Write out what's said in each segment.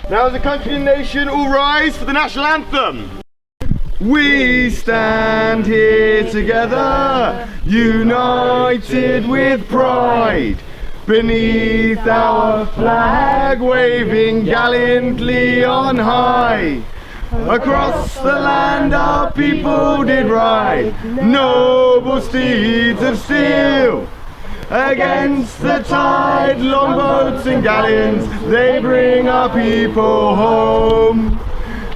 Now as a country and nation, all rise for the national anthem. We stand here together, united with pride, beneath our flag, waving gallantly on high. Across the land our people did ride, noble steeds of steel. Against the tide, longboats and galleons, they bring our people home.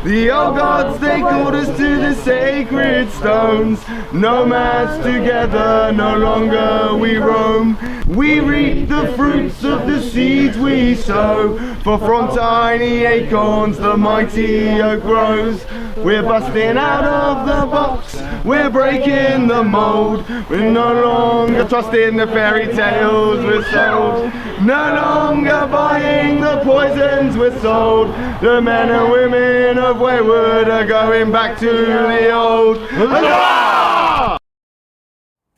The old gods, they called us to the sacred stones. Nomads together, no longer we roam. We reap the fruits of the seeds we sow, for from tiny acorns the mighty oak grows. We're busting out of the box, we're breaking the mold. We're no longer trusting the fairy tales we're sold. No longer buying the poisons we're sold. The men and women of Wayward are going back to the old.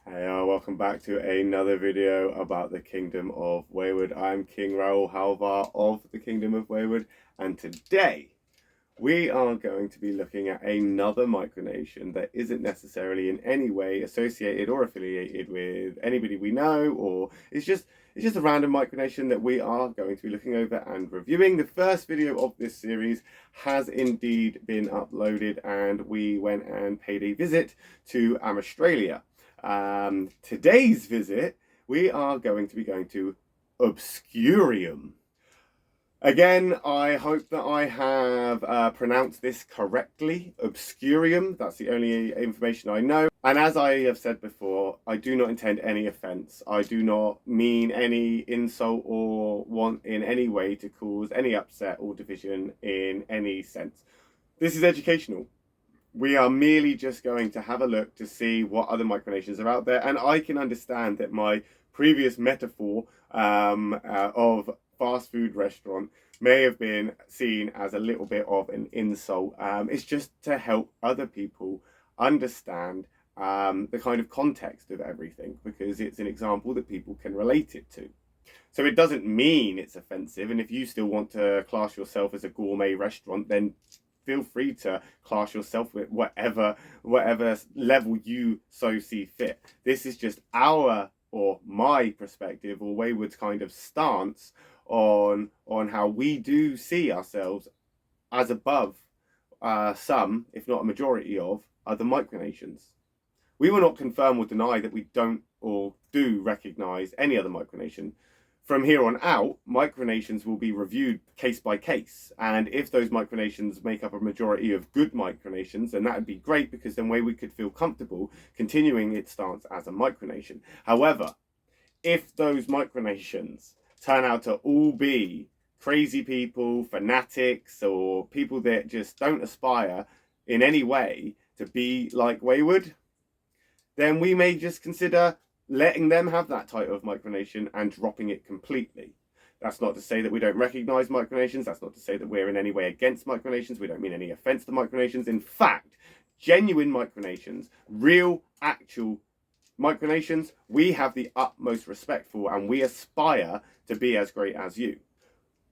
Hey, welcome back to another video about the Kingdom of Wayward. I'm King Raoul Halvar of the Kingdom of Wayward, and today we are going to be looking at another micronation that isn't necessarily in any way associated or affiliated with anybody we know, or it's just a random micronation that we are going to be looking over and reviewing. The first video of this series has indeed been uploaded, and we went and paid a visit to Australia. Today's visit, we are going to be going to Obscurium. Again, I hope that I have pronounced this correctly. Obscurium, that's the only information I know. And as I have said before, I do not intend any offence. I do not mean any insult or want in any way to cause any upset or division in any sense. This is educational. We are merely just going to have a look to see what other micronations are out there. And I can understand that my previous metaphor of fast food restaurant may have been seen as a little bit of an insult. It's just to help other people understand the kind of context of everything, because it's an example that people can relate it to. So it doesn't mean it's offensive, and if you still want to class yourself as a gourmet restaurant, then feel free to class yourself with whatever level you so see fit. This is just our, or my perspective, or Wayward's kind of stance on how we do see ourselves as above some, if not a majority of, other micronations. We will not confirm or deny that we don't or do recognise any other micronation. From here on out, micronations will be reviewed case by case, and if those micronations make up a majority of good micronations, then that would be great, because then we could feel comfortable continuing its stance as a micronation. However, if those micronations turn out to all be crazy people, fanatics, or people that just don't aspire in any way to be like Wayward, then we may just consider letting them have that title of micronation and dropping it completely. That's not to say that we don't recognise micronations. That's not to say that we're in any way against micronations. We don't mean any offence to micronations. In fact, genuine micronations, real, actual micronations, we have the utmost respect for, and we aspire to be as great as you.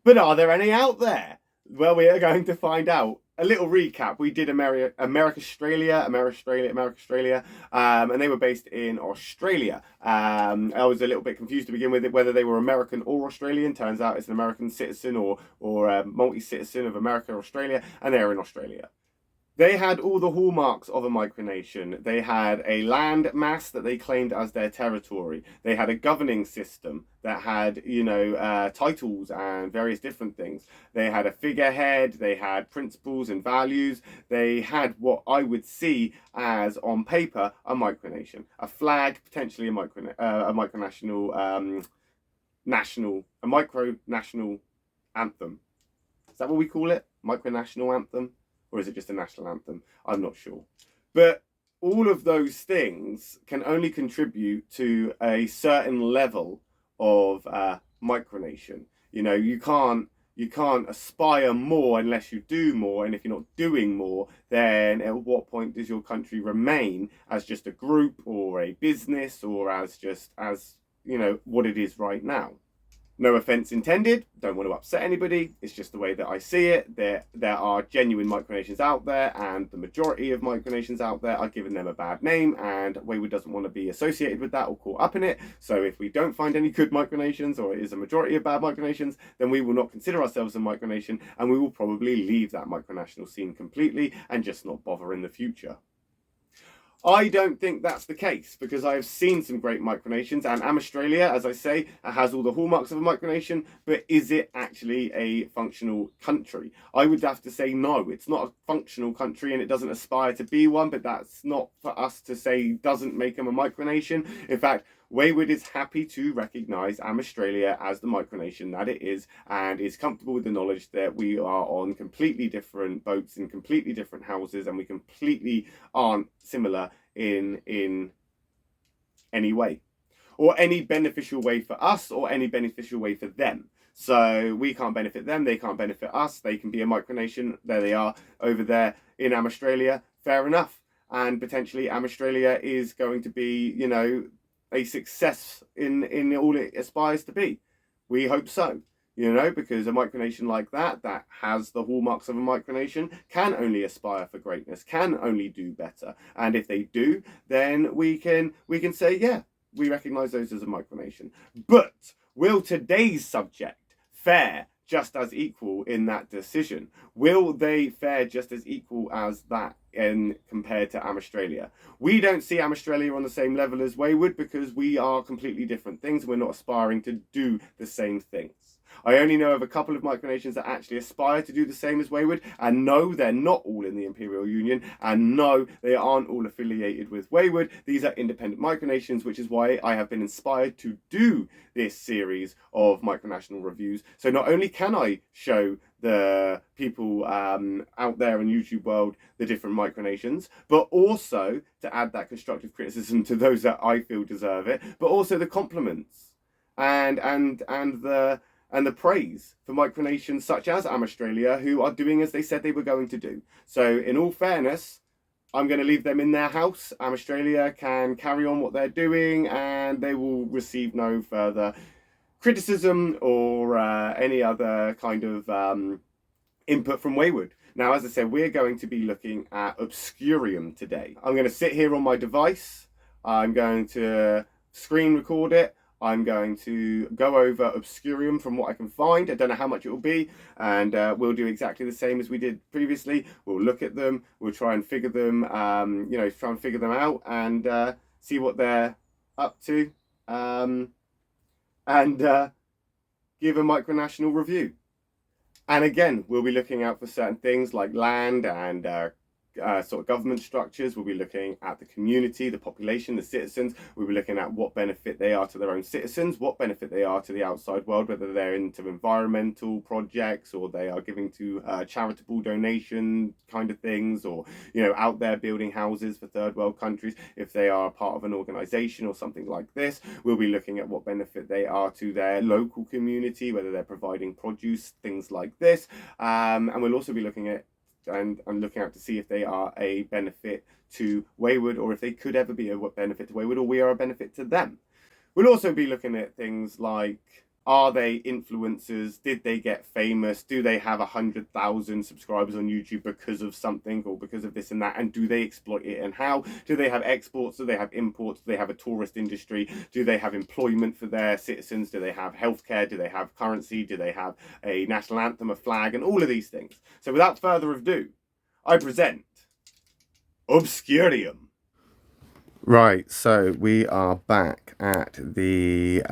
But are there any out there? Well, we are going to find out. A little recap: we did America Australia, and they were based in Australia. I was a little bit confused to begin with whether they were American or Australian. Turns out it's an American citizen or multi-citizen of America or Australia, and they're in Australia. They had all the hallmarks of a micronation. They had a land mass that they claimed as their territory. They had a governing system that had, titles and various different things. They had a figurehead. They had principles and values. They had what I would see as, on paper, a micronation. A flag, potentially a micronational anthem. Is that what we call it? Micronational anthem? Or is it just a national anthem? I'm not sure. But all of those things can only contribute to a certain level of micronation. You can't aspire more unless you do more. And if you're not doing more, then at what point does your country remain as just a group or a business, or as what it is right now? No offense intended, don't want to upset anybody, it's just the way that I see it. There are genuine micronations out there, and the majority of micronations out there are giving them a bad name, and Wayward doesn't want to be associated with that or caught up in it. So if we don't find any good micronations, or it is a majority of bad micronations, then we will not consider ourselves a micronation, and we will probably leave that micronational scene completely and just not bother in the future. I don't think that's the case, because I have seen some great micronations, and Australia, as I say, has all the hallmarks of a micronation, but is it actually a functional country? I would have to say no, it's not a functional country, and it doesn't aspire to be one, but that's not for us to say doesn't make them a micronation. In fact, Wayward is happy to recognise Australia as the micronation that it is, and is comfortable with the knowledge that we are on completely different boats in completely different houses, and we completely aren't similar in any way, or any beneficial way for us, or any beneficial way for them. So we can't benefit them, they can't benefit us. They can be a micronation, there they are over there in Australia, fair enough. And potentially Australia is going to be, you know, a success in all it aspires to be. We hope so, you know, because a micronation like that has the hallmarks of a micronation can only aspire for greatness, can only do better. And if they do, then we can say, yeah, we recognise those as a micronation. But will today's subject fare just as equal in that decision? Will they fare just as equal as that compared to Australia? We don't see Australia on the same level as Wayward, because we are completely different things. We're not aspiring to do the same things. I only know of a couple of micronations that actually aspire to do the same as Wayward, and no, they're not all in the Imperial Union, and no, they aren't all affiliated with Wayward. These are independent micronations, which is why I have been inspired to do this series of micronational reviews. So not only can I show the people out there in YouTube world the different micronations, but also to add that constructive criticism to those that I feel deserve it, but also the compliments and the praise for micronations such as Australia, who are doing as they said they were going to do. So in all fairness, I'm going to leave them in their house. Australia can carry on what they're doing, and they will receive no further criticism or any other kind of input from Wayward. Now, as I said, we're going to be looking at Obscurium today. I'm going to sit here on my device. I'm going to screen record it. I'm going to go over Obscurium from what I can find. I don't know how much it will be, and we'll do exactly the same as we did previously. We'll look at them, we'll try and figure them, you know, try and figure them out, and see what they're up to, and give a micronational review. And again, we'll be looking out for certain things like land and sort of government structures. We'll be looking at the community, the population, the citizens. We'll be looking at what benefit they are to their own citizens, what benefit they are to the outside world, whether they're into environmental projects or they are giving to charitable donation kind of things, or, you know, out there building houses for third world countries. If they are part of an organization or something like this, we'll be looking at what benefit they are to their local community, whether they're providing produce, things like this. And we'll also be looking at and looking out to see if they are a benefit to Wayward, or if they could ever be a benefit to Wayward, or we are a benefit to them. We'll also be looking at things like, are they influencers? Did they get famous? Do they have 100,000 subscribers on YouTube because of something, or because of this and that? And do they exploit it, and how? Do they have exports? Do they have imports? Do they have a tourist industry? Do they have employment for their citizens? Do they have healthcare? Do they have currency? Do they have a national anthem, a flag, and all of these things? So without further ado, I present Obscurium. Right, so we are back at the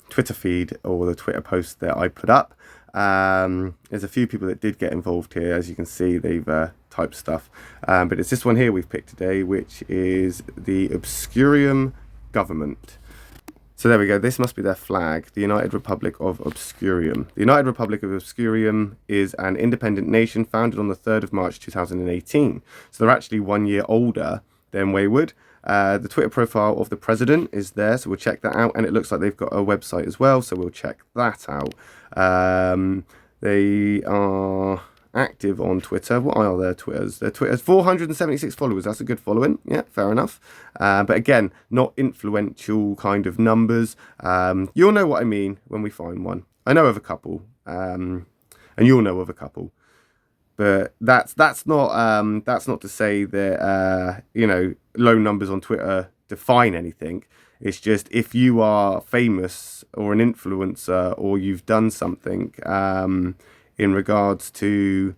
Twitter feed, or the Twitter post that I put up. There's a few people that did get involved here. As you can see, they've typed stuff, but it's this one here we've picked today, which is the Obscurium government. So there we go, this must be their flag, the United Republic of Obscurium. The United Republic of Obscurium is an independent nation founded on the 3rd of March 2018. So they're actually 1 year older than Wayward. The Twitter profile of the president is there, so we'll check that out, and it looks like they've got a website as well, so we'll check that out. They are active on Twitter. What are their Twitters? Their Twitter's 476 followers. That's a good following. Yeah, fair enough. But again, not influential kind of numbers. You'll know what I mean when we find one. I know of a couple, and you'll know of a couple. But that's not to say that low numbers on Twitter define anything. It's just if you are famous or an influencer or you've done something in regards to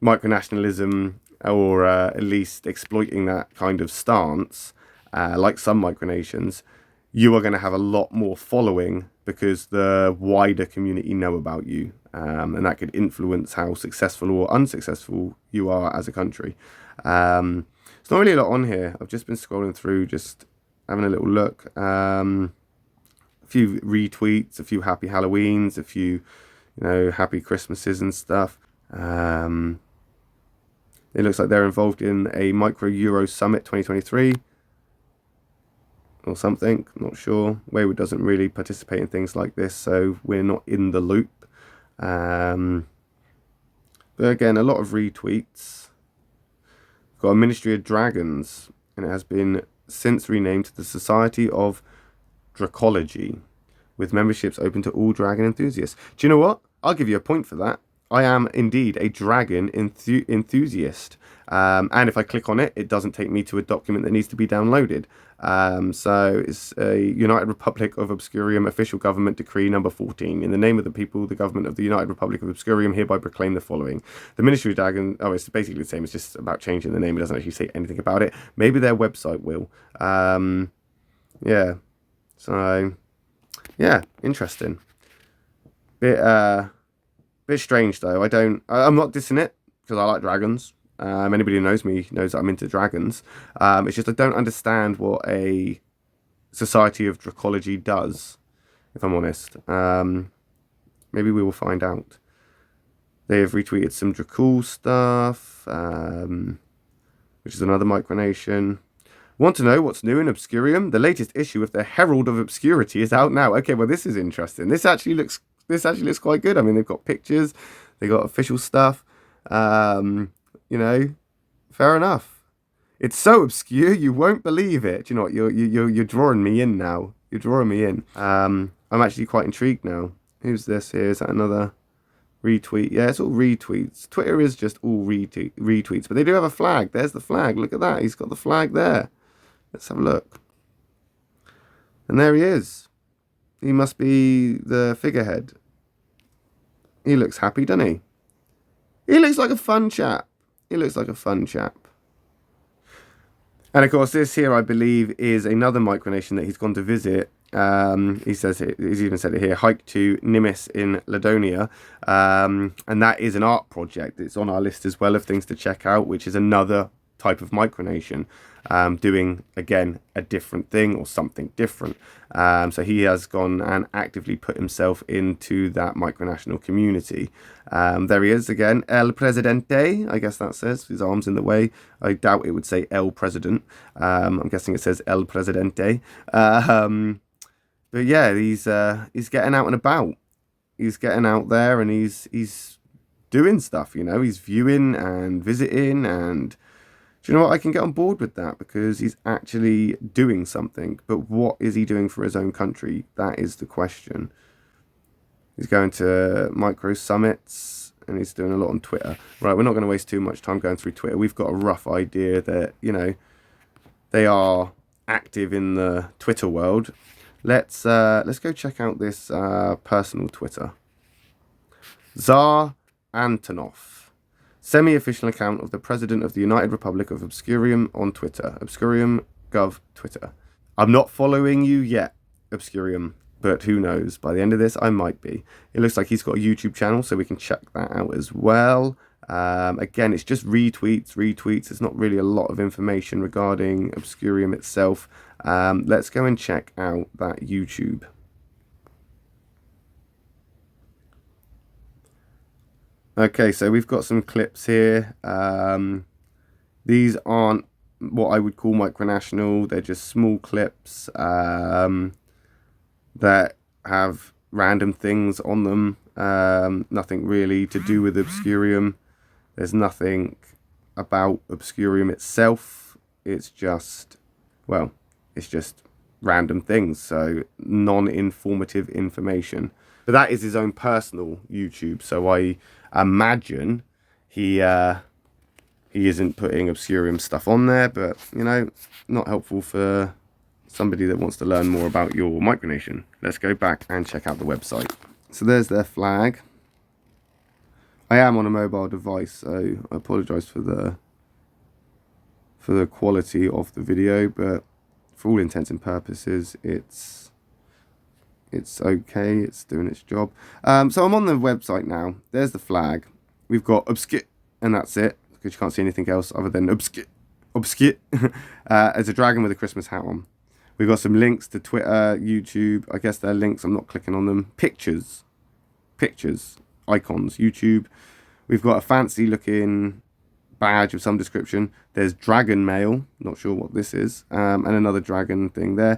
micronationalism or at least exploiting that kind of stance, like some micronations, you are going to have a lot more following because the wider community know about you. And that could influence how successful or unsuccessful you are as a country. There's not really a lot on here. I've just been scrolling through, just having a little look. A few retweets, a few happy Halloweens, a few, happy Christmases and stuff. It looks like they're involved in a Micro Euro Summit 2023 or something. I'm not sure. Wayward doesn't really participate in things like this, so we're not in the loop. But again, a lot of retweets. We've got a Ministry of Dragons, and it has been since renamed to the Society of Dracology, with memberships open to all dragon enthusiasts. Do you know what? I'll give you a point for that. I am indeed a dragon enthusiast. And if I click on it, it doesn't take me to a document that needs to be downloaded. So it's a United Republic of Obscurium official government decree number 14. In the name of the people, the government of the United Republic of Obscurium hereby proclaim the following. The Ministry of Dragon, it's basically the same. It's just about changing the name. It doesn't actually say anything about it. Maybe their website will. Yeah. So, yeah, interesting. Bit strange though. I'm not dissing it because I like dragons. Anybody who knows me knows that I'm into dragons. It's just I don't understand what a Society of Dracology does, if I'm honest. Maybe we will find out. They have retweeted some Dracul stuff, which is another micronation. Want to know what's new in Obscurium? The latest issue of the Herald of Obscurity is out now. Okay, well this is interesting. This actually looks quite good. I mean, they've got pictures, they got official stuff. Fair enough. It's so obscure you won't believe it. Do you know what? You're drawing me in now. You're drawing me in. I'm actually quite intrigued now. Who's this here? Is that another retweet? Yeah, it's all retweets. Twitter is just all retweets, but they do have a flag. There's the flag. Look at that. He's got the flag there. Let's have a look. And there he is. He must be the figurehead. He looks happy, doesn't he? He looks like a fun chap. And of course, this here, I believe, is another micronation that he's gone to visit. He's even said it here, hike to Nimis in Ladonia. And that is an art project. It's on our list as well of things to check out, which is another type of micronation, doing, again, a different thing or something different. So he has gone and actively put himself into that micronational community. There he is again, El Presidente, I guess that says, his arm's in the way. I doubt it would say El President. I'm guessing it says El Presidente. But yeah, he's getting out and about. He's getting out there and he's doing stuff, he's viewing and visiting, and do you know what? I can get on board with that because he's actually doing something. But what is he doing for his own country? That is the question. He's going to micro summits and he's doing a lot on Twitter. Right, we're not going to waste too much time going through Twitter. We've got a rough idea that, they are active in the Twitter world. Let's go check out this personal Twitter. Tsar Antonov. Semi-official account of the President of the United Republic of Obscurium on Twitter. Obscurium Gov Twitter. I'm not following you yet, Obscurium, but who knows? By the end of this, I might be. It looks like he's got a YouTube channel, so we can check that out as well. Again, it's just retweets. It's not really a lot of information regarding Obscurium itself. Let's go and check out that YouTube. Okay, so we've got some clips here. These aren't what I would call micronational. They're just small clips that have random things on them. Nothing really to do with Obscurium. There's nothing about Obscurium itself. It's just, well, it's just random things, so non-informative information. But that is his own personal YouTube, so I imagine he isn't putting Obscurium stuff on there, but, you know, not helpful for somebody that wants to learn more about your micronation. Let's go back and check out the website. So there's their flag. I am on a mobile device, so I apologise for the quality of the video, but for all intents and purposes, it's okay. It's doing its job. So I'm on the website now. There's the flag. We've got Obscur, and that's it, because you can't see anything else other than Obscur. There's a dragon with a Christmas hat on. We've got some links to Twitter, YouTube. I guess they're links. I'm not clicking on them. Pictures, icons, YouTube. We've got a fancy looking badge of some description. There's dragon mail, not sure what this is, and another dragon thing there.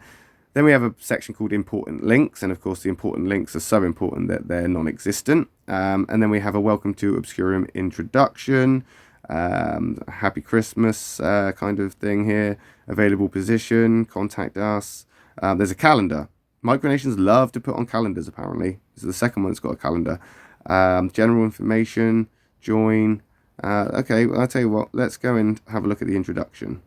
Then we have a section called important links, and of course the important links are so important that they're non-existent. And then we have a welcome to Obscurium introduction, happy Christmas kind of thing here, available position, contact us. There's a calendar. Micronations love to put on calendars, apparently. This is the second one that's got a calendar. General information, join. Okay, well, I'll tell you what, let's go and have a look at the introduction.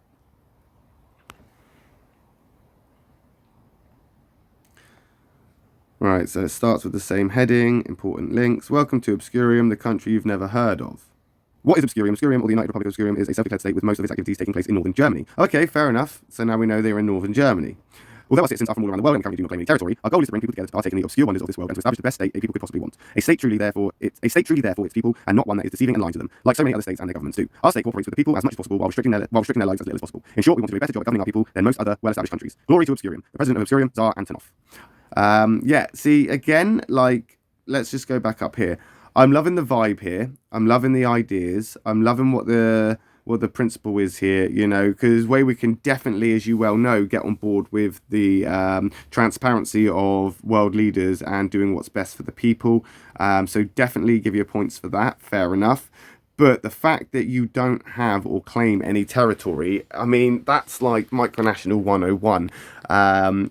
Right, so it starts with the same heading, important links. Welcome to Obscurium, the country you've never heard of. What is Obscurium? Obscurium, or the United Republic of Obscurium, is a self-declared state with most of its activities taking place in northern Germany. Okay, fair enough. So now we know they're in northern Germany. Although our citizens are from all around the world and currently do not claim any territory, our goal is to bring people together to partake in the obscure wonders of this world and to establish the best state a people could possibly want. A state truly therefore its people, and not one that is deceiving and lying to them, like so many other states and their governments do. Our state cooperates with the people as much as possible while restricting their lives as little as possible. In short, we want to do a better job at governing our people than most other well-established countries. Glory to Obscurium, the president of Obscurium, Tsar Antonov. Yeah, see, again, like, let's just go back up here. I'm loving the vibe here. I'm loving the ideas. I'm loving what the principle is here, you know, because Wayward can definitely, as you well know, get on board with the transparency of world leaders and doing what's best for the people. So definitely give you points for that. Fair enough. But the fact that you don't have or claim any territory, I mean, that's like micronational 101.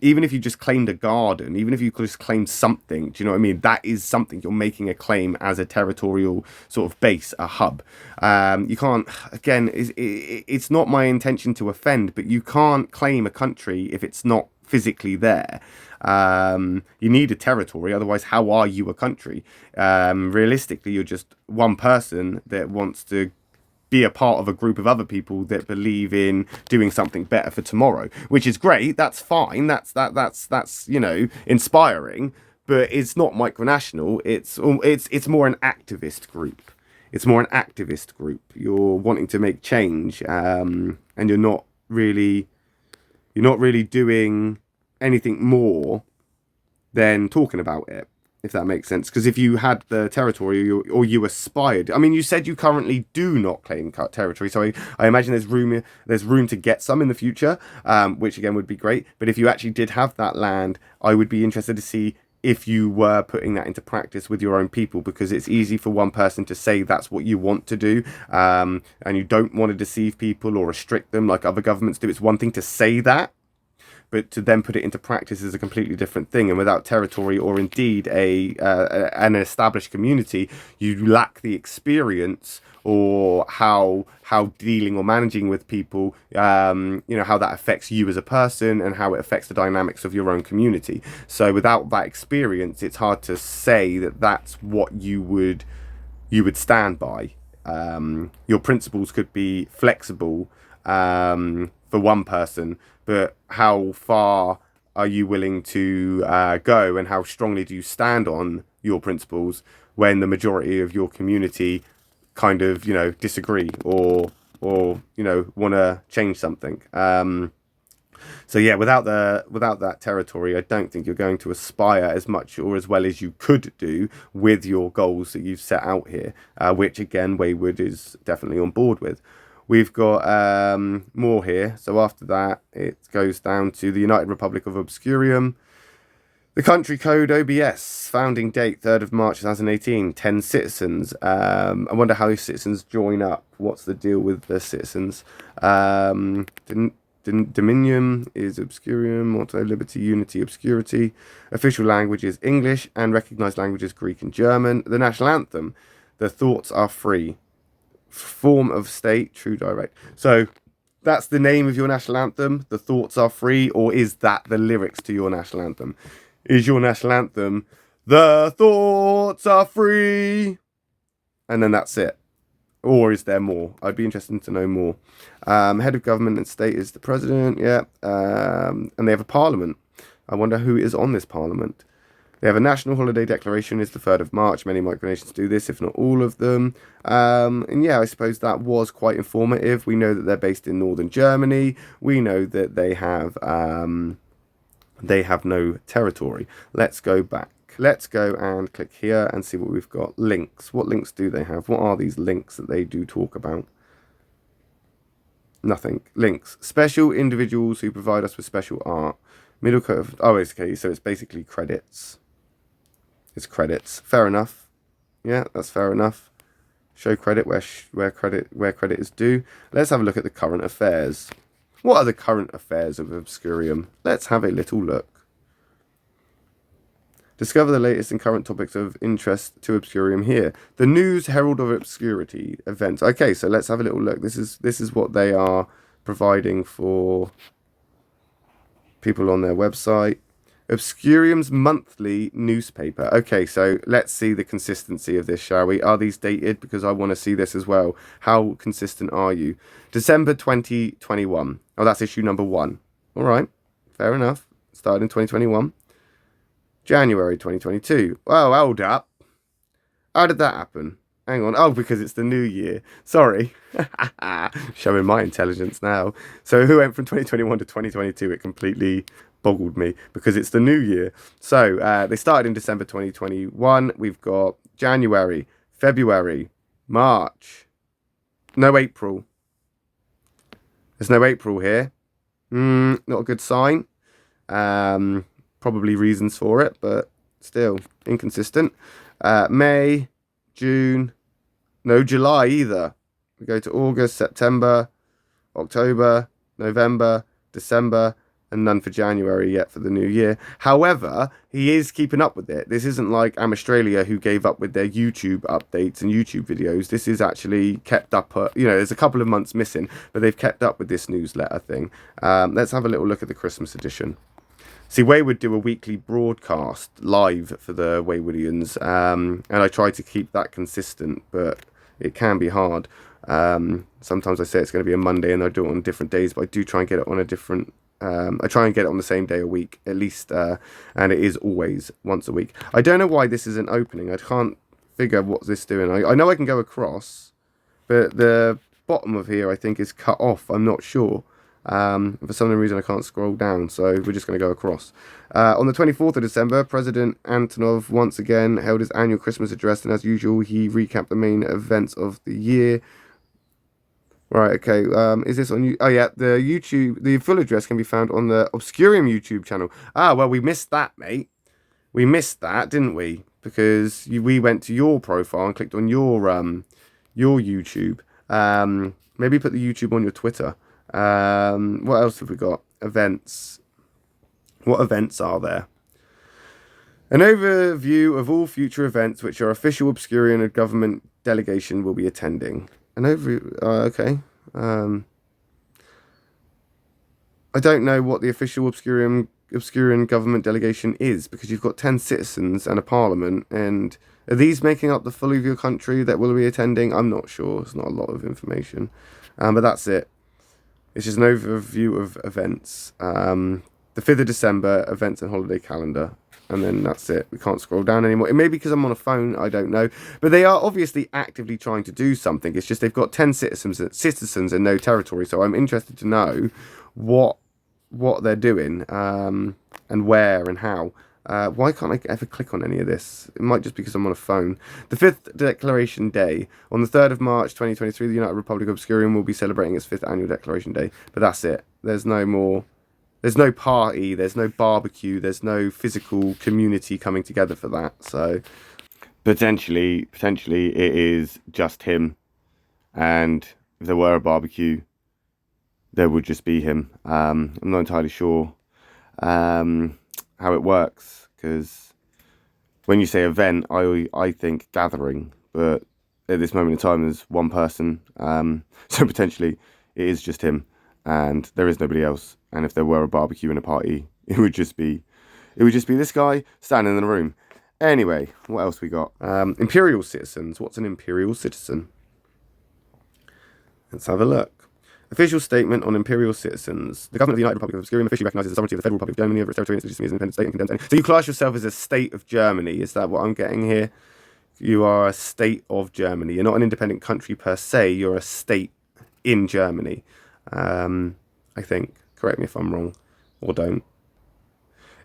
Even if you just claimed a garden, even if you just claimed something, do you know what I mean? That is something. You're making a claim as a territorial sort of base, a hub. You can't, again, it's not my intention to offend, but you can't claim a country if it's not physically there. You need a territory, otherwise how are you a country? Realistically, you're just one person that wants to be a part of a group of other people that believe in doing something better for tomorrow, which is great. That's fine. That's you know, inspiring, but it's not micronational. It's more an activist group. It's more an activist group. You're wanting to make change, and you're not really doing anything more than talking about it, if that makes sense. Because if you had the territory or you aspired, I mean, you said you currently do not claim territory, so I imagine there's room to get some in the future, which again would be great. But if you actually did have that land, I would be interested to see if you were putting that into practice with your own people, because it's easy for one person to say that's what you want to do, and you don't want to deceive people or restrict them like other governments do. It's one thing to say that, but to then put it into practice is a completely different thing. And without territory or indeed an established community, you lack the experience or how dealing or managing with people, you know, how that affects you as a person and how it affects the dynamics of your own community. So without that experience, it's hard to say that that's what you would stand by. Your principles could be flexible for one person, but how far are you willing to go, and how strongly do you stand on your principles when the majority of your community kind of, you know, disagree or you know, want to change something? So yeah, without that territory, I don't think you're going to aspire as much or as well as you could do with your goals that you've set out here, which again Wayward is definitely on board with. We've got more here. So after that, it goes down to the United Republic of Obscurium. The country code OBS, founding date 3rd of March 2018, 10 citizens. I wonder how these citizens join up. What's the deal with the citizens? Dominion is Obscurium, Motto, Liberty, Unity, Obscurity. Official language is English and recognized languages Greek and German. The national anthem, the thoughts are free. Form of state, true direct. So that's the name of your national anthem, the thoughts are free, or is that the lyrics to your national anthem? Is your national anthem, the thoughts are free? And then that's it. Or is there more? I'd be interested to know more. Head of government and state is the president, yeah. And they have a parliament. I wonder who is on this parliament. They have a national holiday declaration, it's the 3rd of March. Many micronations do this, if not all of them. And yeah, I suppose that was quite informative. We know that they're based in northern Germany. We know that they have no territory. Let's go back. Let's go and click here and see what we've got. Links. What links do they have? What are these links that they do talk about? Nothing. Links. Special individuals who provide us with special art. Middle curve. Oh, okay. So it's basically credits. It's credits. Fair enough. Yeah, that's fair enough. Show credit where credit is due. Let's have a look at the current affairs. What are the current affairs of Obscurium? Let's have a little look. Discover the latest and current topics of interest to Obscurium here. The News Herald of Obscurity events. Okay, so let's have a little look. This is what they are providing for people on their website. Obscurium's monthly newspaper. Okay, so let's see the consistency of this, shall we? Are these dated? Because I want to see this as well. How consistent are you? December 2021. Oh, that's issue number 1. All right, fair enough. Started in 2021. January 2022. Oh, hold up. How did that happen? Hang on. Oh, because it's the new year. Sorry. Showing my intelligence now. So who went from 2021 to 2022? It completely boggled me because it's the new year. So they started in December 2021. We've got January, February, March. No April. There's no April here. Not a good sign. Probably reasons for it, but still inconsistent. May, June, no July either. We go to August, September, October, November, December, and none for January yet for the new year. However, he is keeping up with it. This isn't like Australia who gave up with their YouTube updates and YouTube videos. This is actually kept up. There's a couple of months missing, but they've kept up with this newsletter thing. Let's have a little look at the Christmas edition. See, Wayward do a weekly broadcast live for the Waywardians, and I try to keep that consistent, but it can be hard. Sometimes I say it's going to be a Monday and I do it on different days, but I do try and get it on a different... I try and get it on the same day a week, at least, and it is always once a week. I don't know why this isn't opening. I can't figure what's this doing. I know I can go across, but the bottom of here, I think, is cut off. I'm not sure. For some reason I can't scroll down, so we're just going to go across. On the 24th of December, President Antonov once again held his annual Christmas address, and as usual he recapped the main events of the year. Right, okay, is this on you? Oh yeah, the full address can be found on the Obscurium YouTube channel. Ah, well, we missed that, mate. We missed that, didn't we? Because we went to your profile and clicked on your YouTube. Maybe put the YouTube on your Twitter. What else have we got? Events. What events are there? An overview of all future events which our official Obscurian and government delegation will be attending. An overview. Okay. I don't know what the official Obscurian government delegation is, because you've got 10 citizens and a parliament, and are these making up the full of your country that will be attending? I'm not sure. It's not a lot of information. But that's it. It's just an overview of events. The 5th of December, events and holiday calendar. And then that's it. We can't scroll down anymore. It may be because I'm on a phone, I don't know. But they are obviously actively trying to do something. It's just they've got 10 citizens and no territory. So I'm interested to know what they're doing, and where and how. Why can't I ever click on any of this? It might just be because I'm on a phone. The 5th Declaration Day. On the 3rd of March 2023, the United Republic of Obscurium will be celebrating its 5th annual Declaration Day. But that's it. There's no more There's no party, there's no barbecue, there's no physical community coming together for that. So potentially it is just him. And if there were a barbecue, there would just be him. I'm not entirely sure how it works, because when you say event, I think gathering, but at this moment in time, there's one person, so potentially it is just him, and there is nobody else. And if there were a barbecue and a party, it would just be this guy standing in the room. Anyway, what else we got? Imperial citizens. What's an imperial citizen? Let's have a look. Official statement on imperial citizens. The government of the United Republic of Obscurium officially recognises the sovereignty of the Federal Republic of Germany over its territory and its legitimacy as an independent state and condemns any. So you class yourself as a state of Germany. Is that what I'm getting here? You are a state of Germany. You're not an independent country per se. You're a state in Germany. I think. Correct me if I'm wrong, or don't.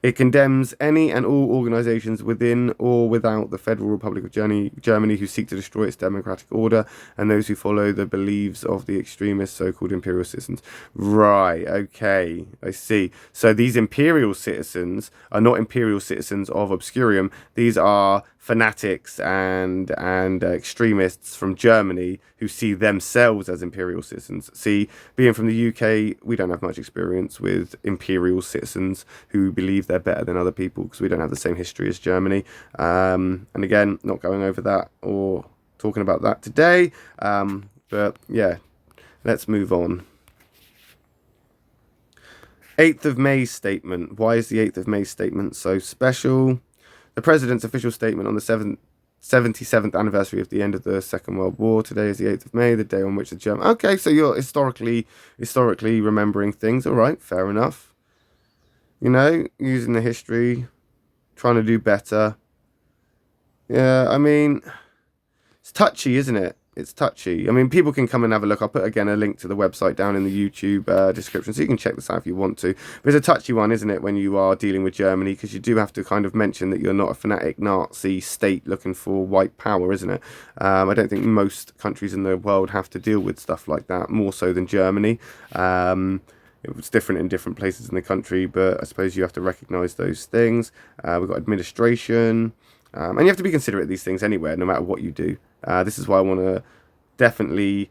It condemns any and all organisations within or without the Federal Republic of Germany who seek to destroy its democratic order and those who follow the beliefs of the extremist so-called imperial citizens. Right, okay, I see. So these imperial citizens are not imperial citizens of Obscurium. These are fanatics and extremists from Germany who see themselves as imperial citizens. See, being from the UK, we don't have much experience with imperial citizens who believe they're better than other people, because we don't have the same history as Germany. And again, not going over that or talking about that today. But yeah, let's move on. 8th of May statement. Why is the 8th of May statement so special? The President's official statement on the 77th anniversary of the end of the Second World War. Today is the 8th of May, the day on which the German... Okay, so you're historically remembering things. All right, fair enough. You know, using the history, trying to do better. Yeah, I mean, it's touchy, isn't it? It's touchy. I mean, people can come and have a look. I'll put, again, a link to the website down in the YouTube description, so you can check this out if you want to. But it's a touchy one, isn't it, when you are dealing with Germany, because you do have to kind of mention that you're not a fanatic Nazi state looking for white power, isn't it? I don't think most countries in the world have to deal with stuff like that, more so than Germany. It was different in different places in the country, but I suppose you have to recognise those things. We've got administration, and you have to be considerate of these things anywhere, no matter what you do. This is why I want to definitely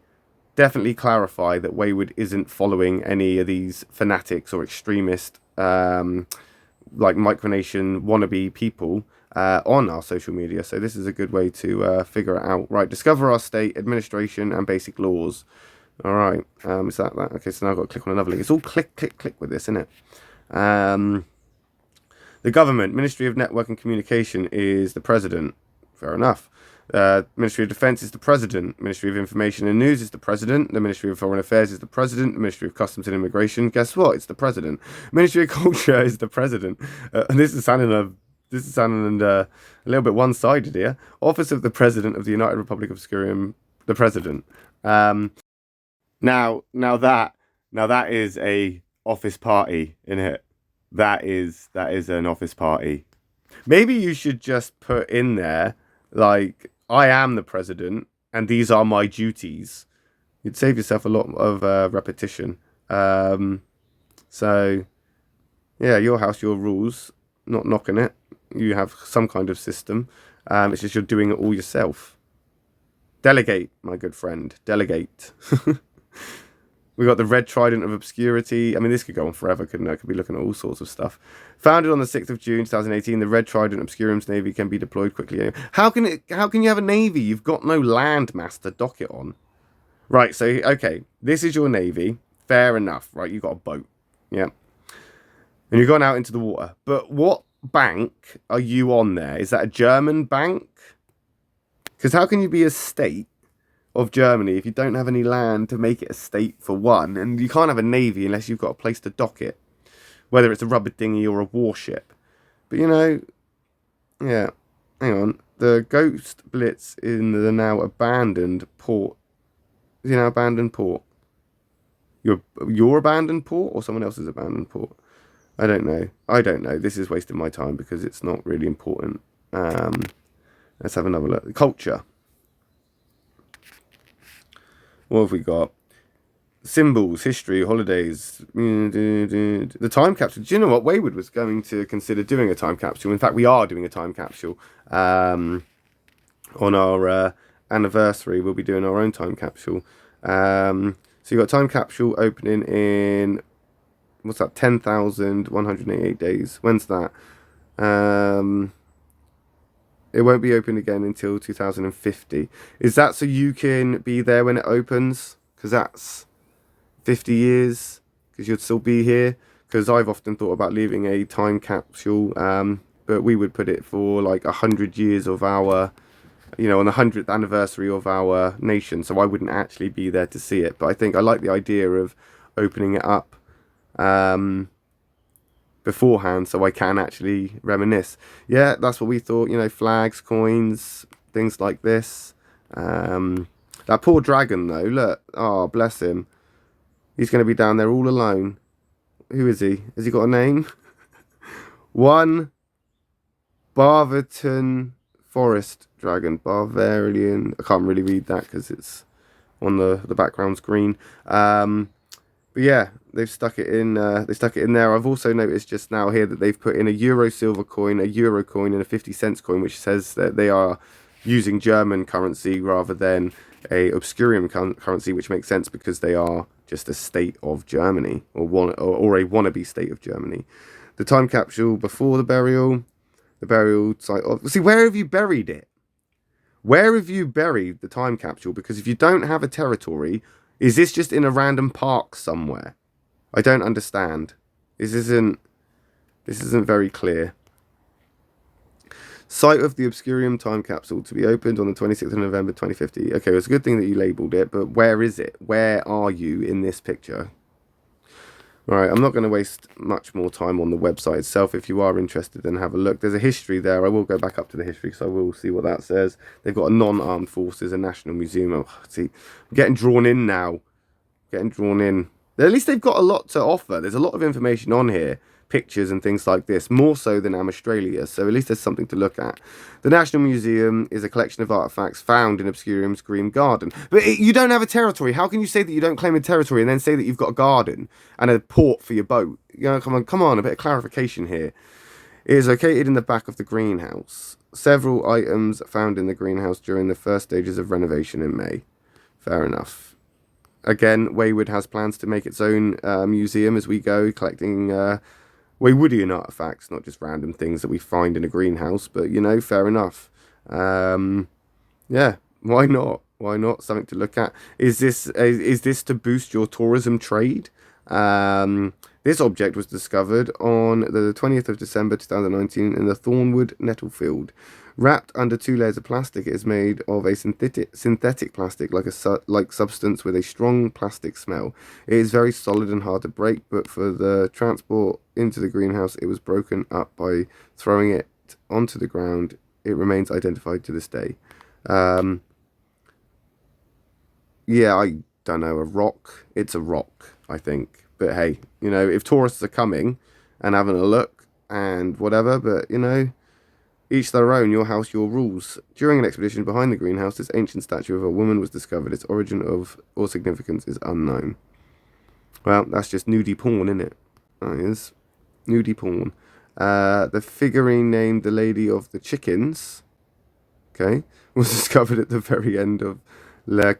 clarify that Wayward isn't following any of these fanatics or extremist, like micronation wannabe people on our social media. So this is a good way to figure it out. Right, discover our state, administration, and basic laws. All right, is that? Okay, so now I've got to click on another link. It's all click with this, isn't it? The government, Ministry of Network and Communication, is the president. Fair enough. Ministry of Defence is the president. Ministry of Information and News is the president. The Ministry of Foreign Affairs is the president. The Ministry of Customs and Immigration, guess what? It's the president. Ministry of Culture is the president. And this is sounding a little bit one-sided here. Office of the President of the United Republic of Obscurium, the president. Now that is a office party, isn't it? That is an office party. Maybe you should just put in there, like, I am the president and these are my duties. You'd save yourself a lot of repetition. So yeah, your house, your rules, not knocking it. You have some kind of system. It's just you're doing it all yourself. Delegate, my good friend, delegate. We got the Red Trident of Obscurity. I mean, this could go on forever, couldn't it? I could be looking at all sorts of stuff. Founded on the 6th of June, 2018, the Red Trident Obscurium's navy can be deployed quickly. How can you have a navy? You've got no landmass to dock it on. Right, so, okay, this is your navy. Fair enough, right? You've got a boat. Yeah. And you've gone out into the water. But what bank are you on there? Is that a German bank? Because how can you be a state of Germany if you don't have any land to make it a state, for one, and you can't have a navy unless you've got a place to dock it, whether it's a rubber dinghy or a warship. But you know, yeah, hang on, the Ghost Blitz in the now abandoned port. Is he now abandoned port? Your abandoned port or someone else's abandoned port? I don't know. This is wasting my time because it's not really important. Let's have another look. Culture. What have we got? symbols, history, holidays, the time capsule. Do you know what? Wayward was going to consider doing a time capsule. In fact, we are doing a time capsule on our anniversary. We'll be doing our own time capsule. So you've got time capsule opening in, what's that, 10,188 days. When's that? It won't be open again until 2050. Is that so you can be there when it opens? Because that's 50 years, because you'd still be here. Because I've often thought about leaving a time capsule, but we would put it for like 100 years of our, you know, on the 100th anniversary of our nation. So I wouldn't actually be there to see it. But I think I like the idea of opening it up beforehand, so I can actually reminisce. Yeah, that's what we thought. You know, flags, coins, things like this. That poor dragon, though. Look, oh, bless him. He's going to be down there all alone. Who is he? Has he got a name? One Barverton Forest Dragon. Bavarian. I can't really read that because it's on the background's green. But yeah, they've stuck it in. They stuck it in there. I've also noticed just now here that they've put in a euro silver coin, a euro coin, and a 50 cents coin, which says that they are using German currency rather than a Obscurium currency, which makes sense because they are just a state of Germany, or a wannabe state of Germany. The time capsule before the burial site. See, where have you buried it? Where have you buried the time capsule? Because if you don't have a territory, is this just in a random park somewhere? I don't understand. This isn't very clear. Site of the Obscurium time capsule to be opened on the 26th of November 2050. Okay, well, it's a good thing that you labelled it, but where is it? Where are you in this picture? Alright, I'm not going to waste much more time on the website itself. If you are interested, then have a look. There's a history there. I will go back up to the history because I will see what that says. They've got a non-armed forces, a national museum. Oh, see, I'm getting drawn in now. Getting drawn in. At least they've got a lot to offer. There's a lot of information on here. Pictures and things like this, more so than Australia, so at least there's something to look at. The National Museum is a collection of artifacts found in Obscurium's Green Garden. But you don't have a territory. How can you say that you don't claim a territory and then say that you've got a garden and a port for your boat? You know, come on, a bit of clarification here. It is located in the back of the greenhouse. Several items found in the greenhouse during the first stages of renovation in May. Fair enough. Again, Wayward has plans to make its own museum as we go, collecting Waywoodian artifacts, not just random things that we find in a greenhouse, but, you know, fair enough. Yeah, why not? Why not? Something to look at. Is this to boost your tourism trade? This object was discovered on the 20th of December 2019 in the Thornwood Nettlefield. Wrapped under 2 layers of plastic, it is made of a synthetic plastic like substance with a strong plastic smell. It is very solid and hard to break, but for the transport into the greenhouse, it was broken up by throwing it onto the ground. It remains identified to this day. Yeah, I don't know, a rock. It's a rock, I think. But hey, you know, if tourists are coming and having a look and whatever, but, you know, each their own, your house, your rules. During an expedition behind the greenhouse, this ancient statue of a woman was discovered. Its origin of or significance is unknown. Well, that's just nudie porn, isn't it? That is. Nudie porn. The figurine named the Lady of the Chickens, okay, was discovered at the very end of L'Arcla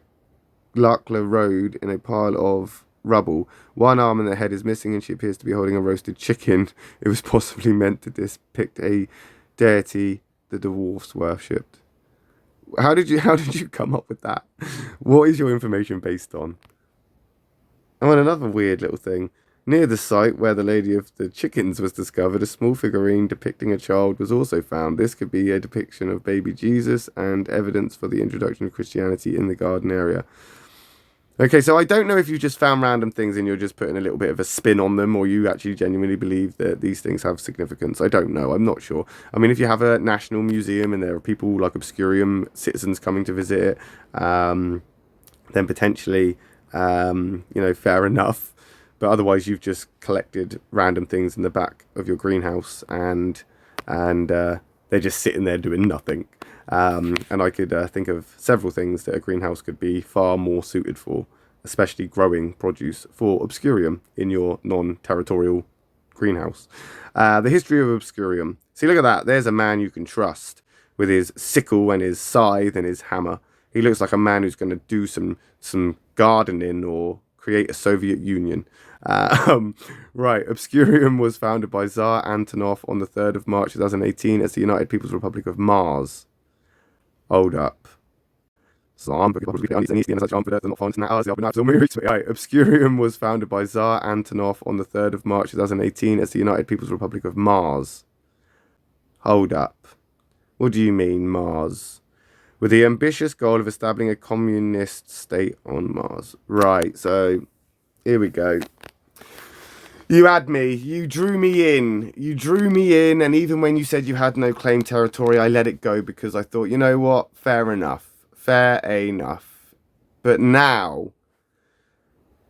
Road in a pile of rubble. One arm and the head is missing, and she appears to be holding a roasted chicken. It was possibly meant to depict a deity the dwarfs worshipped. How did you come up with that? What is your information based on? Oh, and another weird little thing. Near the site where the Lady of the Chickens was discovered, a small figurine depicting a child was also found. This could be a depiction of baby Jesus and evidence for the introduction of Christianity in the garden area. Okay, so I don't know if you just found random things and you're just putting a little bit of a spin on them, or you actually genuinely believe that these things have significance. I don't know. I'm not sure. I mean, if you have a national museum and there are people like Obscurium citizens coming to visit it, then potentially, you know, fair enough. But otherwise, you've just collected random things in the back of your greenhouse and they're just sitting there doing nothing. And I could think of several things that a greenhouse could be far more suited for especially growing produce for Obscurium in your non-territorial greenhouse. The history of Obscurium. See, look at that. There's a man you can trust with his sickle and his scythe and his hammer. He looks like a man who's going to do some gardening or create a Soviet Union. Right, Obscurium was founded by Tsar Antonov on the 3rd of March 2018 as the United People's Republic of Mars. Hold up. Obscurium was founded by Tsar Antonov on the 3rd of March 2018 as the United People's Republic of Mars. Hold up. What do you mean, Mars? With the ambitious goal of establishing a communist state on Mars. Right, so here we go. You had me. You drew me in. You drew me in, and even when you said you had no claim territory, I let it go because I thought, you know what? Fair enough. Fair enough. But now,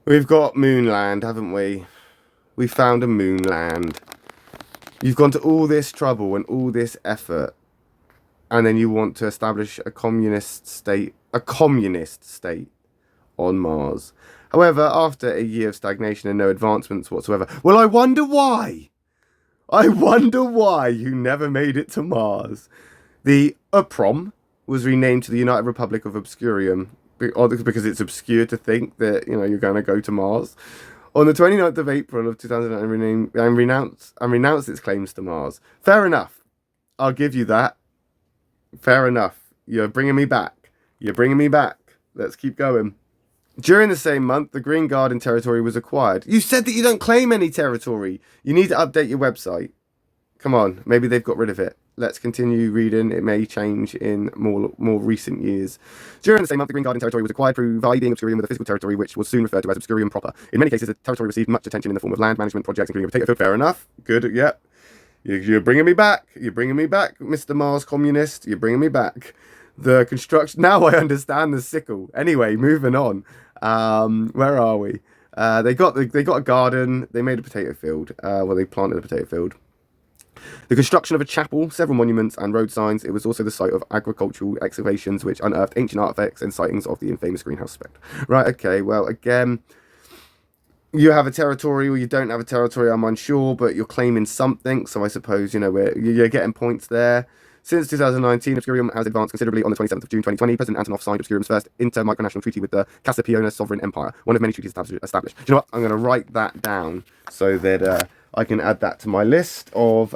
we've got Moonland, haven't we? We found a Moonland. You've gone to all this trouble and all this effort, and then you want to establish a communist state on Mars. However, after a year of stagnation and no advancements whatsoever, well, I wonder why. I wonder why you never made it to Mars. The UPROM was renamed to the United Republic of Obscurium because it's obscure to think that, you know, you're going to go to Mars. On the 29th of April of 2009, and renounced its claims to Mars. Fair enough. I'll give you that. Fair enough. You're bringing me back. You're bringing me back. Let's keep going. During the same month, the Green Garden territory was acquired. You said that you don't claim any territory. You need to update your website. Come on, maybe they've got rid of it. Let's continue reading. It may change in more recent years. During the same month, the Green Garden territory was acquired, providing Obscurium with a physical territory, which was soon referred to as Obscurium proper. In many cases, the territory received much attention in the form of land management projects, including a potato field. Fair enough. Good. Yep. You're bringing me back. You're bringing me back, Mr. Mars Communist. You're bringing me back. The construction. Now I understand the sickle. Anyway, moving on. Where are we? They got a garden. They made a potato field. Well, they planted a potato field. The construction of a chapel, several monuments and road signs. It was also the site of agricultural excavations which unearthed ancient artifacts and sightings of the infamous greenhouse spectre. Right, okay, well, again, you have a territory or you don't have a territory, I'm unsure, but you're claiming something, so I suppose, you know, you're getting points there. Since 2019, Obscurium has advanced considerably. On the 27th of June 2020, President Antonov signed Obscurium's first inter-micronational treaty with the Cassipiona Sovereign Empire, one of many treaties established. Do you know what? I'm going to write that down so that I can add that to my list of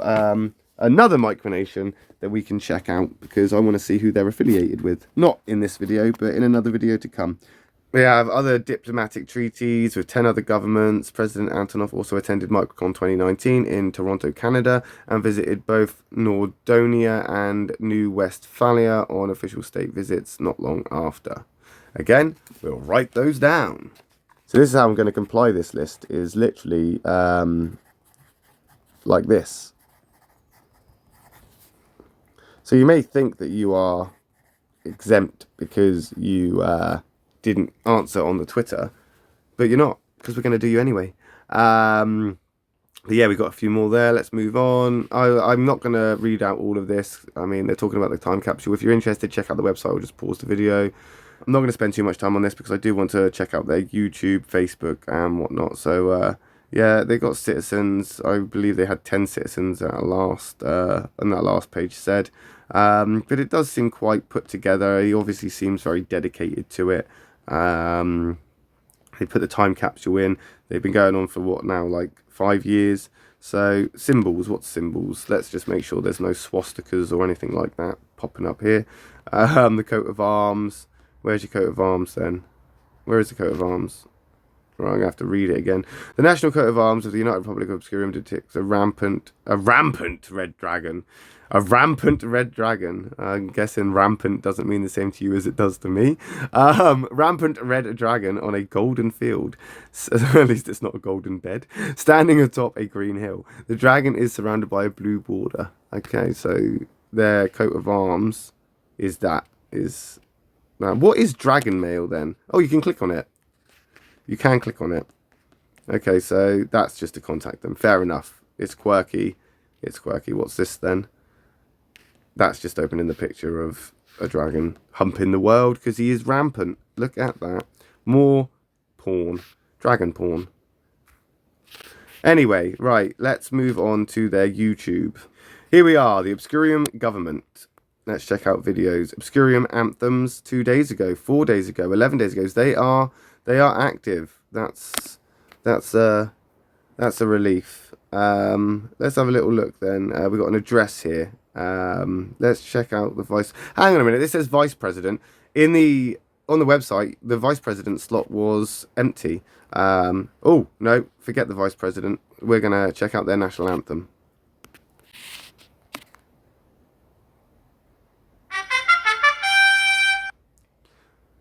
another micronation that we can check out, because I want to see who they're affiliated with. Not in this video, but in another video to come. We have other diplomatic treaties with 10 other governments. President Antonov also attended MicroCon 2019 in Toronto, Canada, and visited both Nordonia and New Westphalia on official state visits not long after. Again, we'll write those down. So this is how I'm going to comply this list, is literally like this. So you may think that you are exempt because you didn't answer on the Twitter, but you're not, because we're going to do you anyway. But yeah, we've got a few more there. Let's move on. I'm not going to read out all of this. I mean, they're talking about the time capsule. If you're interested, check out the website. I'll just pause the video. I'm not going to spend too much time on this because I do want to check out their YouTube, Facebook, and whatnot. So yeah, they got citizens. I believe they had 10 citizens at last, and that last page said. But it does seem quite put together. He obviously seems very dedicated to it. They put the time capsule in. They've been going on for what now, like 5 years. So symbols, what symbols? Let's just make sure there's no swastikas or anything like that popping up here. The coat of arms. Where's your coat of arms then? Where is the coat of arms? Right, I'm going to have to read it again. The national coat of arms of the United Republic of Obscurium depicts a rampant red dragon. A rampant red dragon. I'm guessing rampant doesn't mean the same to you as it does to me. Rampant red dragon on a golden field. At least it's not a golden bed. Standing atop a green hill. The dragon is surrounded by a blue border. Okay, so their coat of arms is that. Now, what is dragon mail then? Oh, you can click on it. You can click on it. Okay, so that's just to contact them. Fair enough. It's quirky. It's quirky. What's this then? That's just opening the picture of a dragon humping the world because he is rampant. Look at that. More porn. Dragon porn. Anyway, right, let's move on to their YouTube. Here we are, the Obscurium government. Let's check out videos. Obscurium anthems 2 days ago, 4 days ago, 11 days ago. They are active. That's a relief. Let's have a little look then. We've got an address here. Let's check out the vice. Hang on a minute. This says vice president. On the website, the vice president slot was empty. Oh no, forget the vice president. We're gonna check out their national anthem.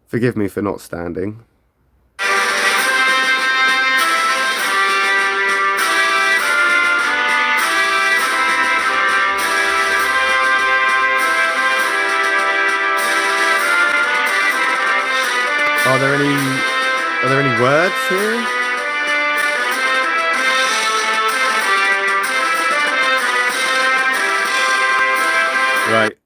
Forgive me for not standing. Are there any words here? Right,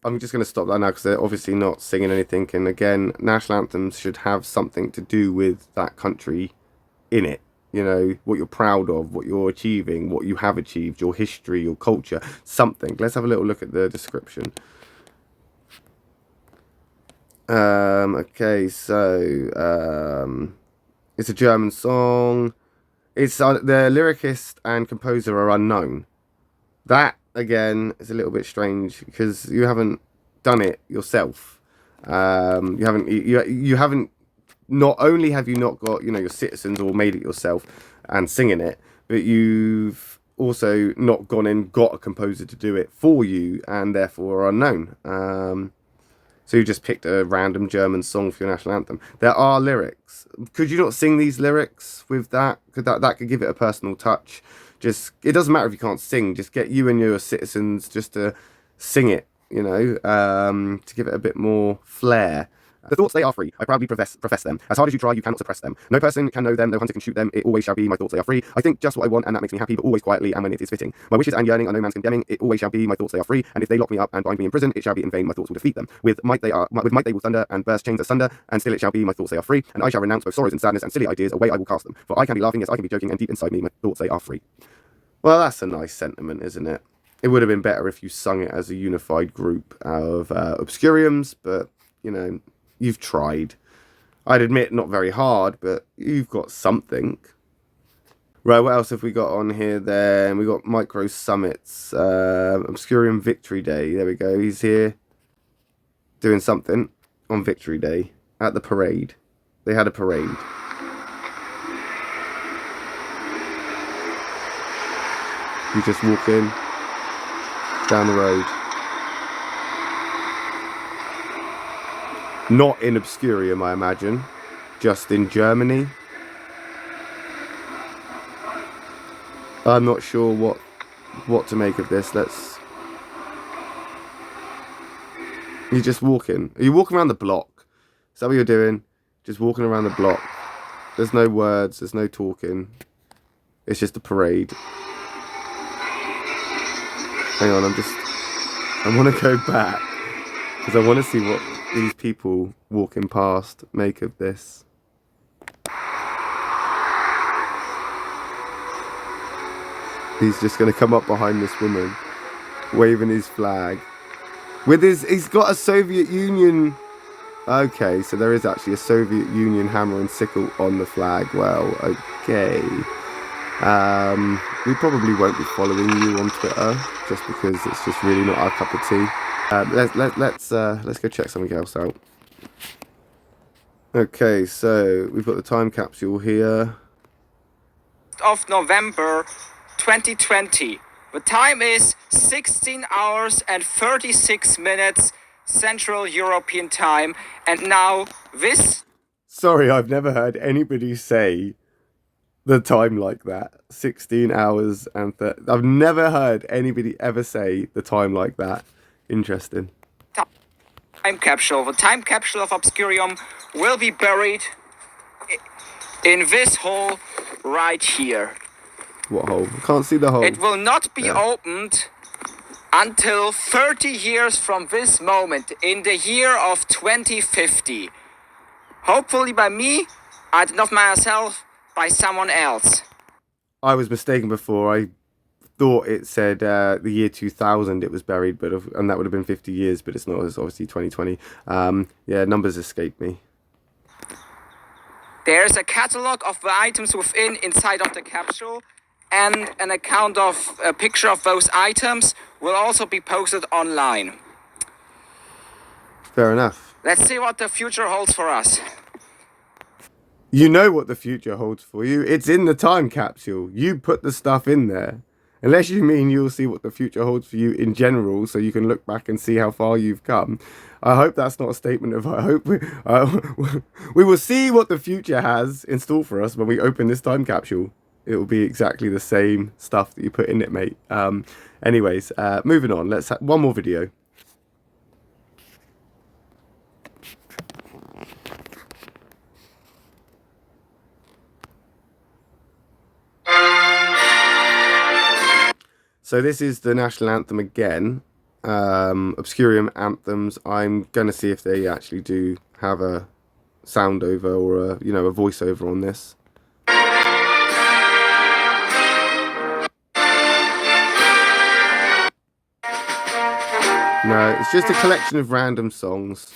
I'm just going to stop that now because they're obviously not singing anything. And again, national anthems should have something to do with that country in it. You know, what you're proud of, what you're achieving, what you have achieved, your history, your culture, something. Let's have a little look at the description. Okay, so it's a German song. It's the lyricist and composer are unknown. That again is a little bit strange because you haven't done it yourself. You haven't. Not only have you not got your citizens or made it yourself and singing it, but you've also not gone and got a composer to do it for you and therefore are unknown. So you just picked a random German song for your national anthem. There are lyrics. Could you not sing these lyrics with that? That could give it a personal touch. It doesn't matter if you can't sing. Just get you and your citizens just to sing it, to give it a bit more flair. The thoughts, they are free. I proudly profess them. As hard as you try, you cannot suppress them. No person can know them, no hunter can shoot them. It always shall be, my thoughts, they are free. I think just what I want, and that makes me happy, but always quietly and when it is fitting. My wishes and yearning are no man's condemning. It always shall be, my thoughts, they are free. And if they lock me up and bind me in prison, it shall be in vain, my thoughts will defeat them. With might they will thunder and burst chains asunder, and still it shall be, my thoughts, they are free. And I shall renounce both sorrows and sadness and silly ideas, away I will cast them. For I can be laughing, yes, I can be joking, and deep inside me, my thoughts, they are free. Well, that's a nice sentiment, isn't it? It would have been better if you sung it as a unified group of Obscuriums, but, you've tried. I'd admit, not very hard, but you've got something. Right, what else have we got on here then? We got Micro Summits, Obscurium Victory Day. There we go. He's here doing something on Victory Day at the parade. They had a parade. You just walk in down the road. Not in Obscurium, I imagine. Just in Germany. I'm not sure what to make of this. You're just walking. Are you walking around the block? Is that what you're doing? Just walking around the block. There's no words. There's no talking. It's just a parade. Hang on, I want to go back. Because I want to see what these people walking past make of this. He's just going to come up behind this woman, waving his flag. He's got a Soviet Union. Okay, so there is actually a Soviet Union hammer and sickle on the flag. Well, okay. We probably won't be following you on Twitter just because it's just really not our cup of tea. Let's go check something else out. Okay, so we've got the time capsule here. Of November 2020. The time is 16 hours and 36 minutes Central European time, and now this... Sorry, I've never heard anybody say the time like that. 16 hours and... I've never heard anybody ever say the time like that. Interesting. Time capsule. The time capsule of Obscurium will be buried in this hole right here. What hole? I can't see the hole. It will not be opened until 30 years from this moment, in the year of 2050. Hopefully by me, not myself, by someone else. I was mistaken before. I thought it said the year 2000 it was buried, and that would have been 50 years, but it's not. It's obviously 2020. Yeah, numbers escape me. There's a catalog of the items inside of the capsule, and an account of a picture of those items will also be posted online. Fair enough. Let's see what the future holds for us. You know what the future holds for you. It's in the time capsule. You put the stuff in there. Unless you mean you'll see what the future holds for you in general, so you can look back and see how far you've come. I hope that's not a statement of I hope we will see what the future has in store for us when we open this time capsule. It will be exactly the same stuff that you put in it, mate. Anyways, moving on. Let's have one more video. So this is the national anthem again. Obscurium anthems. I'm going to see if they actually do have a sound over or a voiceover on this. No, it's just a collection of random songs.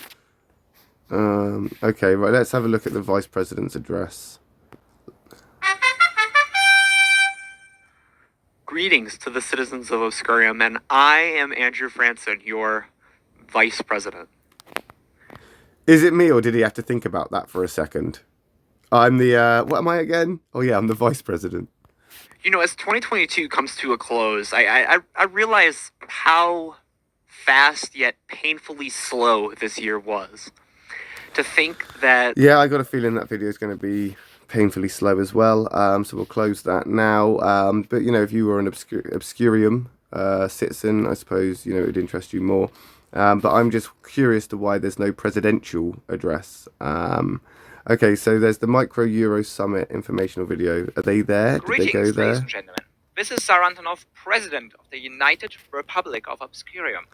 Okay, right, let's have a look at the Vice President's address. Greetings to the citizens of Obscurium, and I am Andrew Franson, your Vice President. Is it me, or did he have to think about that for a second? I'm the, what am I again? Oh yeah, I'm the Vice President. You know, as 2022 comes to a close, I realize how fast yet painfully slow this year was. To think that... Yeah, I got a feeling that video is going to be painfully slow as well, so we'll close that now. But if you were an Obscurium citizen, I suppose it would interest you more. But I'm just curious to why there's no presidential address. Okay, so there's the Micro Euro Summit informational video. Are they there? Did they go there? Ladies and gentlemen. This is Sir Antonov, President of the United Republic of Obscurium.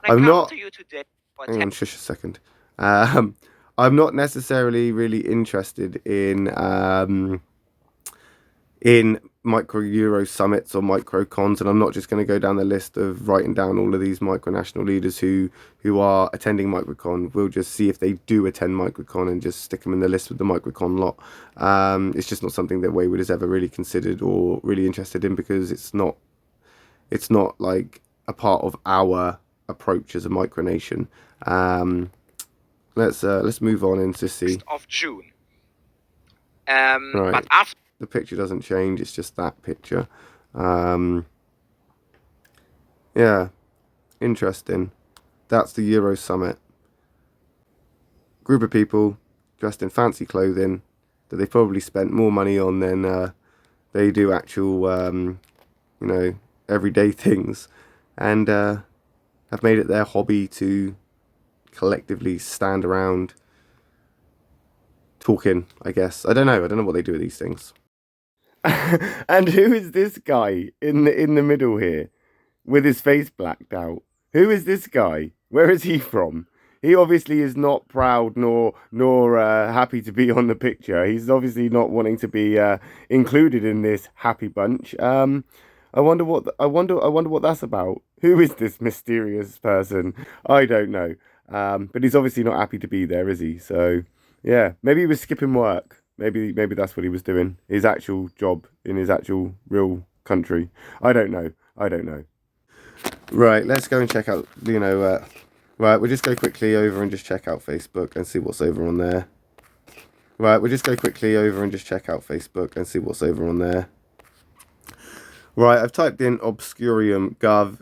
I'm not... To you today for Hang on, shush a second. I'm not necessarily really interested in micro Euro summits or micro cons, and I'm not just going to go down the list of writing down all of these micronational leaders who are attending microcon. We'll just see if they do attend microcon and just stick them in the list with the microcon lot. It's just not something that Wayward has ever really considered or really interested in, because it's not like a part of our approach as a micronation. Let's move on and to see. of June. Right. But after the picture doesn't change, it's just that picture. Yeah, interesting. That's the Euro Summit. Group of people dressed in fancy clothing that they probably spent more money on than they do actual, everyday things, and have made it their hobby to collectively stand around talking, I guess. I don't know what they do with these things. And who is this guy in the middle here with his face blacked out? Who is this guy? Where is he from? He obviously is not proud nor happy to be on the picture. He's obviously not wanting to be included in this happy bunch. I wonder what that's about. Who is this mysterious person? I don't know. But he's obviously not happy to be there, is he? So yeah, maybe he was skipping work. Maybe that's what he was doing. His actual job in his actual real country. I don't know. Right, let's go and check out, right, we'll just go quickly over and just check out Facebook and see what's over on there. Right, we'll just go quickly over and just check out Facebook and see what's over on there. Right, I've typed in Obscurium Gov.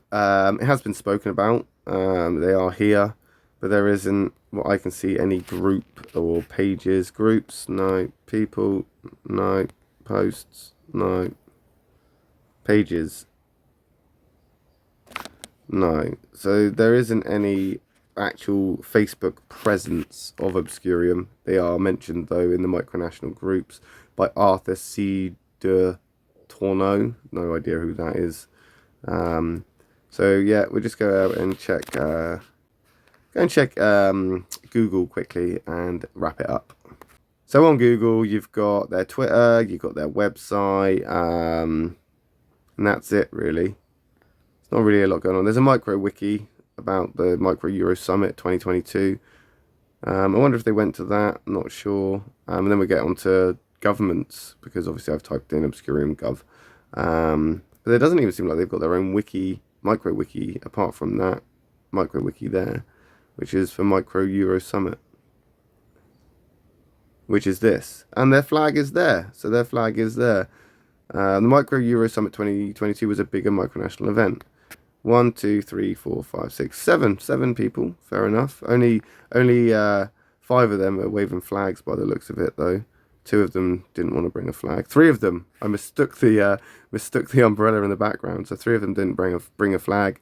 It has been spoken about. They are here, but there isn't, what I can see, any group or pages. Groups, no. People, no. Posts, no. Pages, no. So there isn't any actual Facebook presence of Obscurium. They are mentioned, though, in the micronational groups by Arthur C. de Tourneau. No idea who that is. So yeah, we'll just go out and check Google quickly and wrap it up. So on Google, you've got their Twitter, you've got their website, and that's it really. It's not really a lot going on. There's a micro wiki about the Micro Euro Summit 2022. I wonder if they went to that. I'm not sure. And then we get on to governments, because obviously I've typed in Obscurium Gov. But it doesn't even seem like they've got their own wiki, micro wiki, apart from that micro wiki there, which is for Micro Euro Summit, which is this. And their flag is there. So their flag is there. The Micro Euro Summit 2022 was a bigger micronational event. 1, 2, 3, 4, 5, 6, 7. 7 people. Fair enough. Only 5 of them are waving flags by the looks of it, though. 2 of them didn't want to bring a flag. 3 of them, I mistook the umbrella in the background. So 3 of them didn't bring a flag.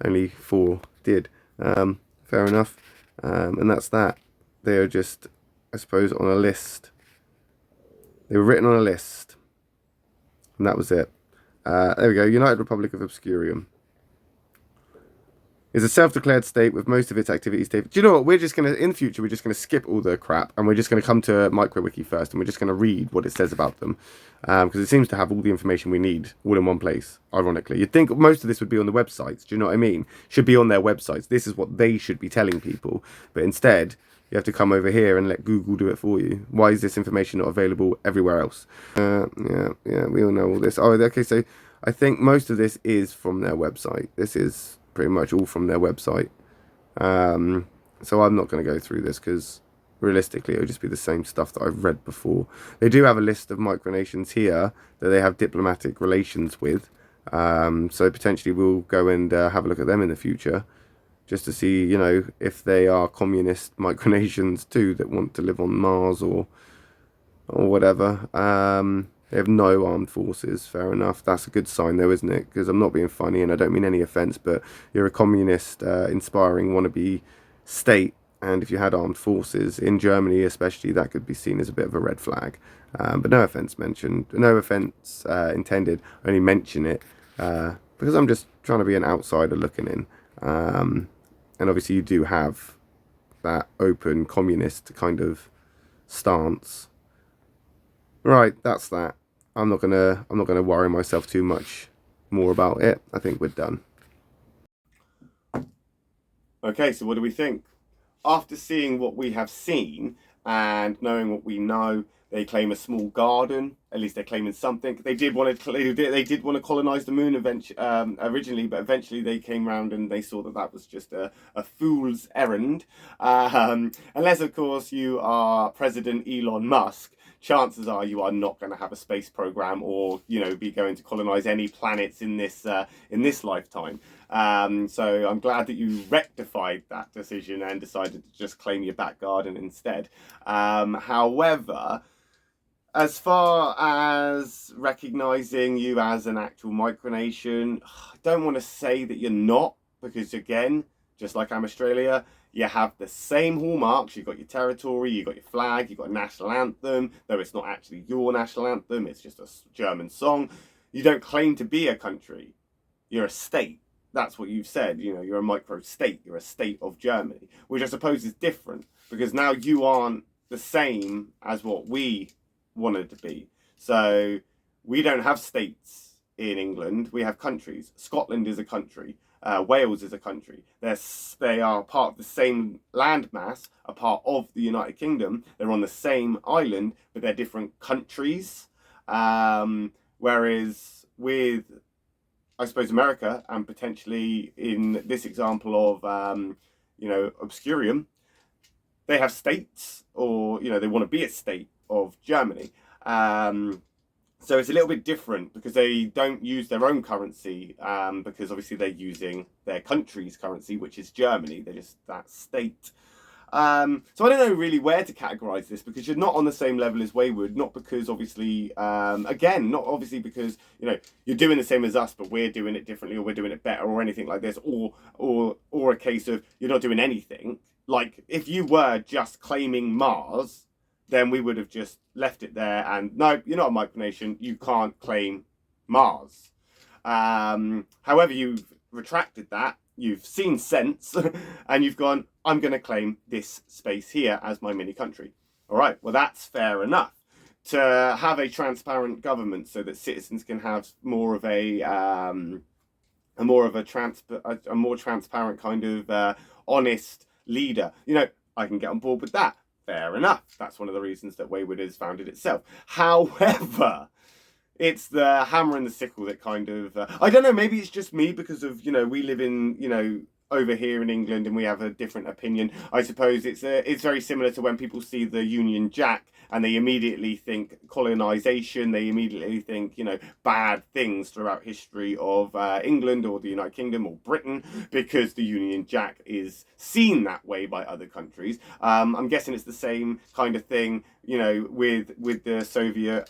Only 4 did. Fair enough. And that's that. They are just, I suppose, on a list. They were written on a list. And that was it. There we go. United Republic of Obscurium is a self-declared state with most of its activities. Do you know what? We're just going to, in the future, we're just going to skip all the crap and we're just going to come to MicroWiki first and we're just going to read what it says about them. Because it seems to have all the information we need all in one place, ironically. You'd think most of this would be on the websites. Do you know what I mean? Should be on their websites. This is what they should be telling people. But instead, you have to come over here and let Google do it for you. Why is this information not available everywhere else? Yeah, we all know all this. Oh, okay, so I think most of this is from their website. This is pretty much all from their website. So I'm not going to go through this because realistically it'll just be the same stuff that I've read before. They do have a list of micronations here that they have diplomatic relations with. So potentially we'll go and have a look at them in the future, just to see, you know, if they are communist micronations too that want to live on Mars or whatever. They have no armed forces. Fair enough. That's a good sign though, isn't it? Because I'm not being funny and I don't mean any offence, but you're a communist inspiring wannabe state, and if you had armed forces in Germany especially, that could be seen as a bit of a red flag. But no offence mentioned, no offence intended. I only mention it because I'm just trying to be an outsider looking in. And obviously you do have that open communist kind of stance. Right, that's that. I'm not gonna worry myself too much more about it. I think we're done. Okay, so what do we think? After seeing what we have seen and knowing what we know, they claim a small garden. At least they're claiming something. They did want to colonize the moon originally, but eventually they came round and they saw that that was just a fool's errand. Unless, of course, you are President Elon Musk. Chances are you are not going to have a space program or, you know, be going to colonize any planets in this lifetime. So I'm glad that you rectified that decision and decided to just claim your back garden instead. However, as far as recognizing you as an actual micronation, I don't want to say that you're not, because again, just like I'm Australia, you have the same hallmarks. You've got your territory, you've got your flag, you've got a national anthem, though it's not actually your national anthem, it's just a German song. You don't claim to be a country, you're a state. That's what you've said, you know, you're a micro state, you're a state of Germany, which I suppose is different, because now you aren't the same as what we wanted to be. So we don't have states in England, we have countries. Scotland is a country. Wales is a country. They are part of the same landmass, a part of the United Kingdom. They're on the same island, but they're different countries. Whereas with, I suppose, America, and potentially in this example of, you know, Obscurium, they have states, or, you know, they want to be a state of Germany. So it's a little bit different because they don't use their own currency, because obviously they're using their country's currency, which is Germany. They're just that state. So I don't know really where to categorize this, because you're not on the same level as Wayward, not because obviously, again, not obviously because, you know, you're doing the same as us, but we're doing it differently, or we're doing it better, or anything like this, or a case of you're not doing anything. Like, if you were just claiming Mars, then we would have just left it there and, no, you're not a micronation, you can't claim Mars. However, you've retracted that, you've seen sense, and you've gone, I'm going to claim this space here as my mini country. All right, well, that's fair enough. To have a transparent government so that citizens can have more of a more transparent kind of honest leader. You know, I can get on board with that. Fair enough. That's one of the reasons that Wayward has founded itself. However, it's the hammer and the sickle that kind of I don't know, maybe it's just me because of, you know, we live in, you know, over here in England and we have a different opinion. I suppose it's very similar to when people see the Union Jack and they immediately think colonization, they immediately think, you know, bad things throughout history of England or the United Kingdom or Britain, because the Union Jack is seen that way by other countries. I'm guessing it's the same kind of thing, you know, with the Soviet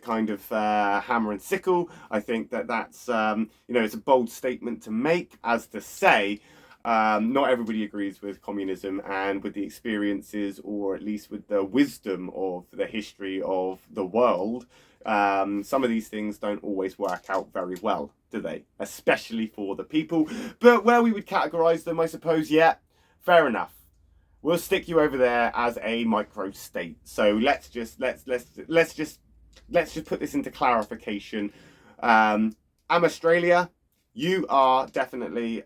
kind of hammer and sickle. I think that's you know, it's a bold statement to make, as to say, not everybody agrees with communism and with the experiences, or at least with the wisdom of the history of the world. Some of these things don't always work out very well, do they? Especially for the people. But where we would categorize them, I suppose, yeah, fair enough. We'll stick you over there as a micro state. So let's just put this into clarification. I'm Australia. You are definitely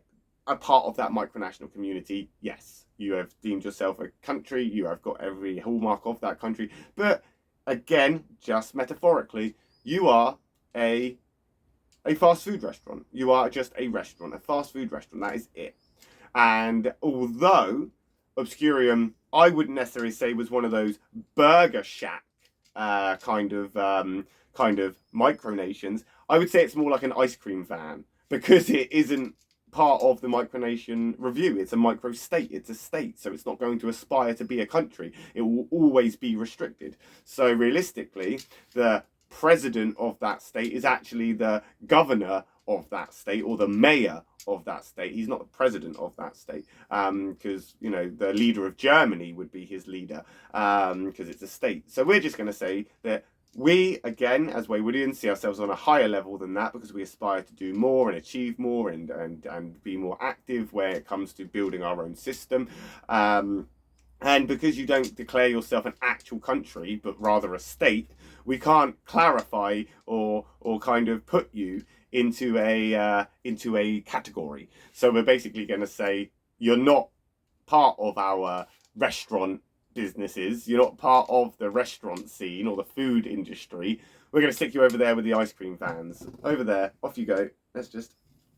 a part of that micronational community. Yes, you have deemed yourself a country. You have got every hallmark of that country. But again, just metaphorically, you are a fast food restaurant. You are just a restaurant, a fast food restaurant. That is it. And although Obscurium, I wouldn't necessarily say was one of those burger shack kind of micronations, I would say it's more like an ice cream van, because it isn't part of the micronation review. It's a micro state, it's a state, so it's not going to aspire to be a country. It will always be restricted. So realistically, the president of that state is actually the governor of that state, or the mayor of that state. He's not the president of that state, because you know, the leader of Germany would be his leader, because it's a state. So we're just going to say that we, again, as Waywoodians, see ourselves on a higher level than that, because we aspire to do more and achieve more and be more active where it comes to building our own system. And because you don't declare yourself an actual country, but rather a state, we can't clarify or kind of put you into a category. So we're basically going to say you're not part of our restaurant businesses. You're not part of the restaurant scene or the food industry. We're going to stick you over there with the ice cream vans. Over there. Off you go.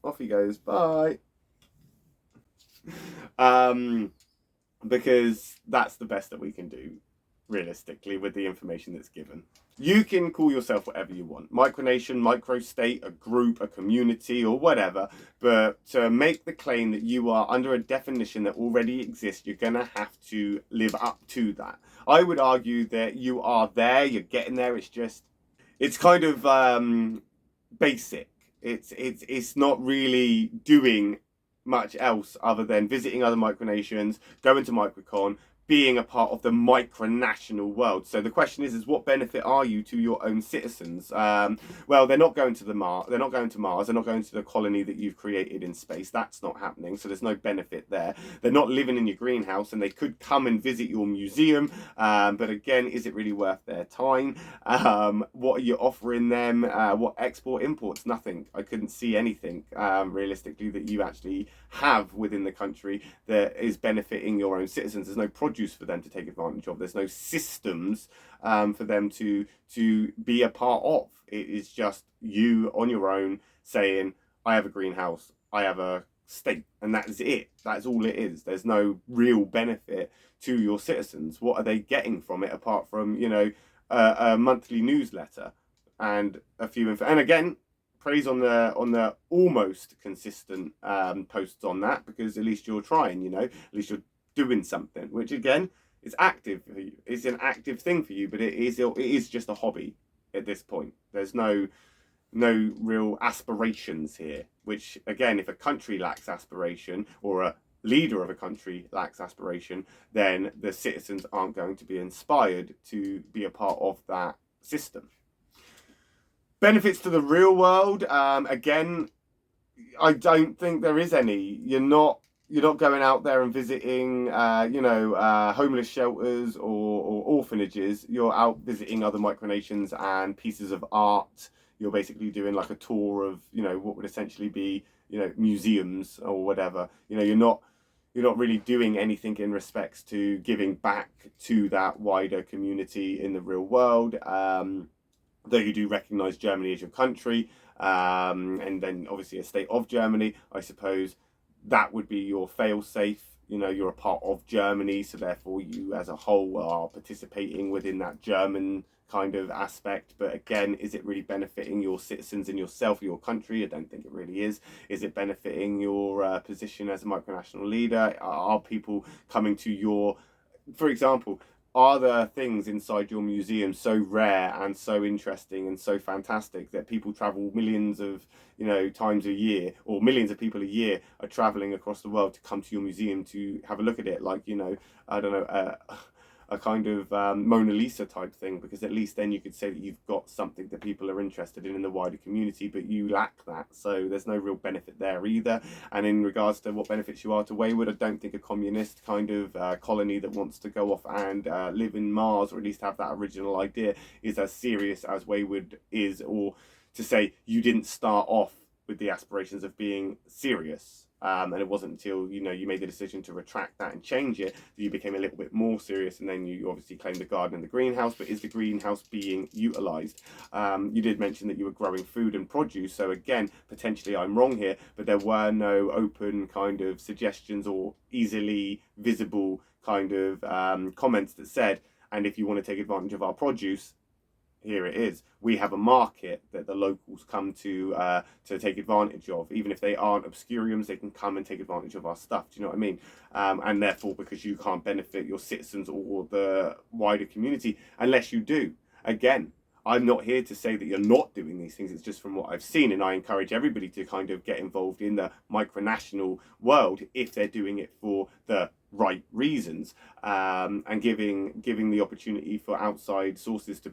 Off he goes. Bye. Because that's the best that we can do, realistically, with the information that's given. You can call yourself whatever you want. Micronation, microstate, a group, a community, or whatever. But to make the claim that you are under a definition that already exists, you're going to have to live up to that. I would argue that you are there, you're getting there. It's kind of basic. It's not really doing much else other than visiting other micronations, going to Microcon, being a part of the micronational world. So the question is what benefit are you to your own citizens? Well, they're not going to Mars. They're not going to the colony that you've created in space. That's not happening. So there's no benefit there. They're not living in your greenhouse, and they could come and visit your museum. But again, is it really worth their time? What are you offering them? What export imports? Nothing. I couldn't see anything realistically that you actually have within the country that is benefiting your own citizens. There's no produce for them to take advantage of. There's no systems for them to be a part of. It is just you on your own saying, I have a greenhouse, I have a state, and that is it. That's all it is. There's no real benefit to your citizens. What are they getting from it apart from, you know, a monthly newsletter and a few and again, praise on the almost consistent posts on that, because at least you're trying, you know, at least you're doing something, which again is active for you. It's an active thing for you, but it is just a hobby at this point. There's no real aspirations here, which again, if a country lacks aspiration, or a leader of a country lacks aspiration, then the citizens aren't going to be inspired to be a part of that system. Benefits to the real world, again, I don't think there is any. You're not you're not going out there and visiting, homeless shelters or orphanages. You're out visiting other micronations and pieces of art. You're basically doing like a tour of, what would essentially be, museums or whatever. You're not really doing anything in respects to giving back to that wider community in the real world. Though you do recognise Germany as your country, and then obviously a state of Germany, I suppose that would be your fail-safe. You're a part of Germany, so therefore you as a whole are participating within that German kind of aspect. But again, is it really benefiting your citizens and yourself, your country? I don't think it really is. Is it benefiting your position as a micronational leader? Are people coming to your, for example, are there things inside your museum so rare and so interesting and so fantastic that people travel millions of times a year, or millions of people a year are traveling across the world to come to your museum to have a look at it, like I don't know, a kind of Mona Lisa type thing, because at least then you could say that you've got something that people are interested in the wider community, but you lack that, so there's no real benefit there either. And in regards to what benefits you are to Wayward, I don't think a communist kind of colony that wants to go off and live in Mars, or at least have that original idea, is as serious as Wayward is, or to say you didn't start off with the aspirations of being serious. And it wasn't until you made the decision to retract that and change it that you became a little bit more serious, and then you obviously claimed the garden and the greenhouse. But is the greenhouse being utilised? You did mention that you were growing food and produce, so again, potentially I'm wrong here, but there were no open kind of suggestions or easily visible kind of comments that said, and if you want to take advantage of our produce, here it is. We have a market that the locals come to take advantage of. Even if they aren't Obscuriums, they can come and take advantage of our stuff. Do you know what I mean? And therefore, because you can't benefit your citizens or the wider community unless you do. Again, I'm not here to say that you're not doing these things. It's just from what I've seen, and I encourage everybody to kind of get involved in the micronational world if they're doing it for the right reasons, and giving the opportunity for outside sources to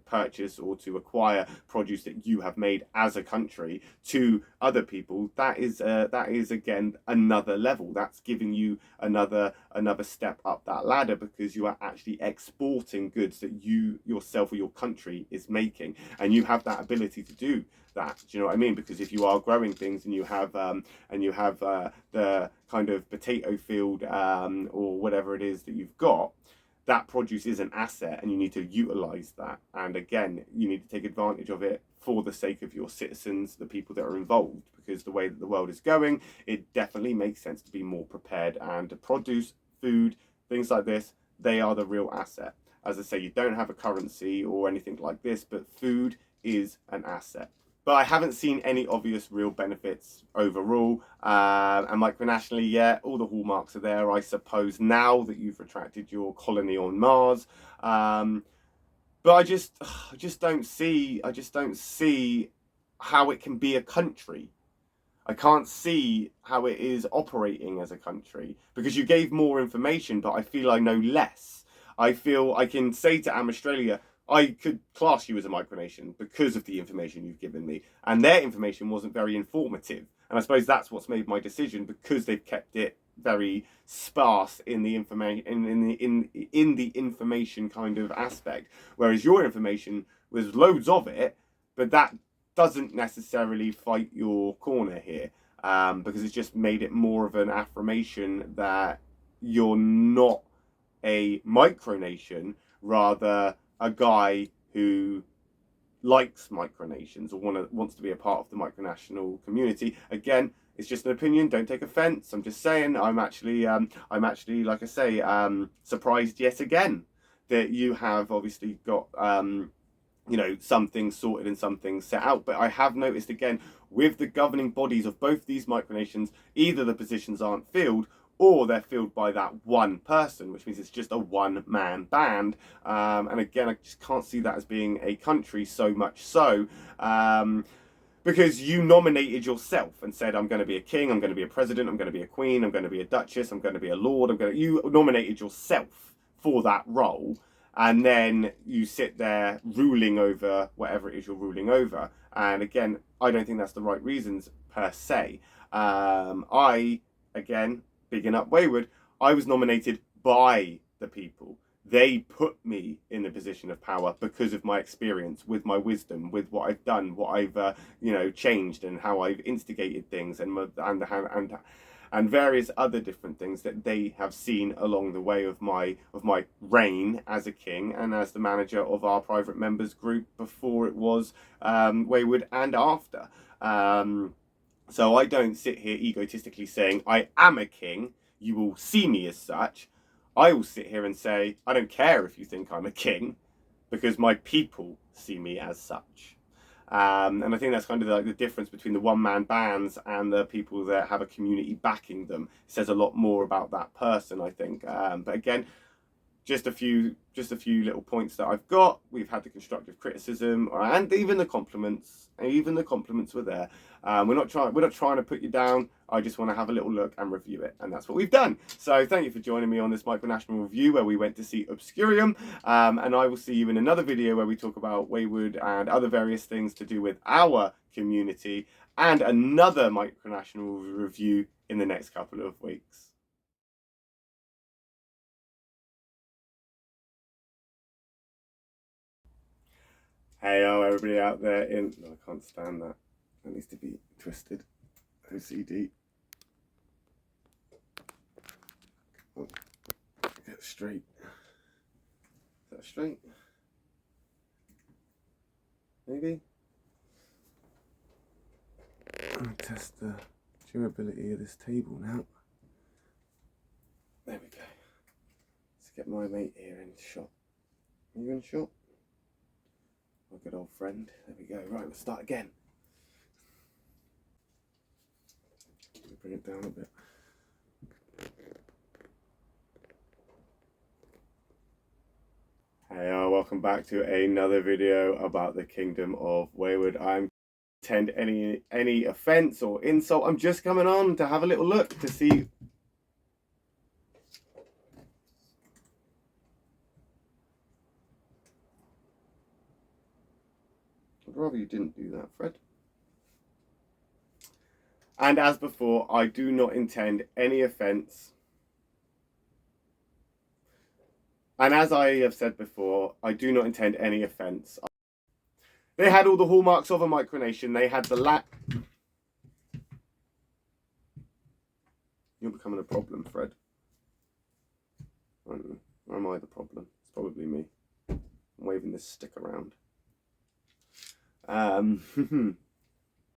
purchase or to acquire produce that you have made as a country to other people. That is again another level. That's giving you another step up that ladder, because you are actually exporting goods that you yourself or your country is making, and you have that ability to do that. Do you know what I mean? Because if you are growing things and you have the kind of potato field or whatever it is that you've got, that produce is an asset, and you need to utilize that. And again, you need to take advantage of it for the sake of your citizens, the people that are involved, because the way that the world is going, it definitely makes sense to be more prepared. And to produce food, things like this, they are the real asset. As I say, you don't have a currency or anything like this, but food is an asset. But I haven't seen any obvious real benefits overall. And micronationally, yeah, all the hallmarks are there, I suppose, now that you've retracted your colony on Mars. But I just don't see how it can be a country. I can't see how it is operating as a country, because you gave more information, but I feel I know less. I feel I can say to Australia, I could class you as a micronation because of the information you've given me, and their information wasn't very informative. And I suppose that's what's made my decision, because they've kept it very sparse in the information in the information kind of aspect, whereas your information was loads of it, but that doesn't necessarily fight your corner here, because it's just made it more of an affirmation that you're not a micronation, rather a guy who likes micronations or wants to be a part of the micronational community. Again, it's just an opinion. Don't take offence. I'm just saying. I'm actually, like I say, surprised yet again that you have obviously got, some things sorted and some things set out. But I have noticed again with the governing bodies of both these micronations, either the positions aren't filled, or they're filled by that one person, which means it's just a one-man band. And again, I just can't see that as being a country, so much so, because you nominated yourself and said, I'm going to be a king, I'm going to be a president, I'm going to be a queen, I'm going to be a duchess, I'm going to be a lord, you nominated yourself for that role, and then you sit there ruling over whatever it is you're ruling over. And again, I don't think that's the right reasons per se. I again, bigging up Wayward, I was nominated by the people. They put me in the position of power because of my experience, with my wisdom, with what I've done, what I've changed, and how I've instigated things, and various other different things that they have seen along the way of my reign as a king and as the manager of our private members group before it was Wayward and after. So I don't sit here egotistically saying I am a king. You will see me as such. I will sit here and say, I don't care if you think I'm a king, because my people see me as such. And I think that's kind of like the difference between the one-man bands and the people that have a community backing them. It says a lot more about that person, I think. But again, just a few little points that I've got. We've had the constructive criticism and even the compliments. Even the compliments were there. We're not trying to put you down. I just want to have a little look and review it, and that's what we've done. So thank you for joining me on this micronational review where we went to see Obscurium, and I will see you in another video where we talk about Wayward and other various things to do with our community, and another micronational review in the next couple of weeks. Hey, everybody out there in... No, I can't stand that. That needs to be twisted. OCD. Oh, get it straight. Is that straight? Maybe? I'll test the durability of this table now. There we go. Let's get my mate here in shot. Are you in shot? My good old friend. There we go. Right, let's start again. Bring it down a bit. Hey, welcome back to another video about the Kingdom of Wayward. I'm intend any offence or insult. I'm just coming on to have a little look to see. I'd rather you didn't do that, Fred. And as before, I do not intend any offence. And as I have said before, I do not intend any offence. They had all the hallmarks of a micronation. They had the You're becoming a problem, Fred. I don't know. Or am I the problem? It's probably me. I'm waving this stick around.